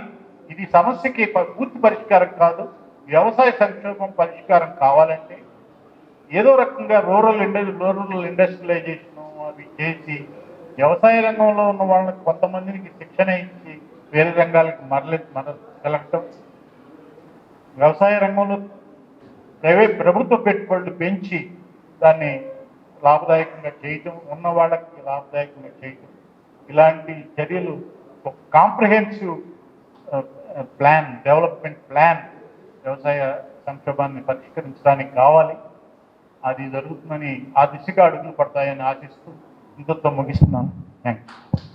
ఇది సమస్యకి పూర్తి పరిష్కారం కాదు. వ్యవసాయ సంక్షోభం పరిష్కారం కావాలంటే ఏదో రకంగా రూరల్ ఇండస్ట్రియలైజేషన్ అవి చేసి వ్యవసాయ రంగంలో ఉన్న వాళ్ళకి కొంతమందికి శిక్షణ ఇచ్చి వేరే రంగాలకు మరలగలగటం, వ్యవసాయ రంగంలో ప్రభుత్వ పెట్టుబడులు పెంచి దాన్ని లాభదాయకంగా చేయటం, ఉన్న వాళ్ళకి లాభదాయకంగా చేయటం, ఇలాంటి చర్యలు ఒక కాంప్రహెన్సివ్ ప్లాన్, డెవలప్మెంట్ ప్లాన్ వ్యవసాయ సంక్షోభాన్ని పరిష్కరించడానికి కావాలి. అది జరుగుతుందని ఆ దిశగా అడుగులు పడతాయని ఆశిస్తూ ఇంతతో ముగిస్తున్నాను. Thank you.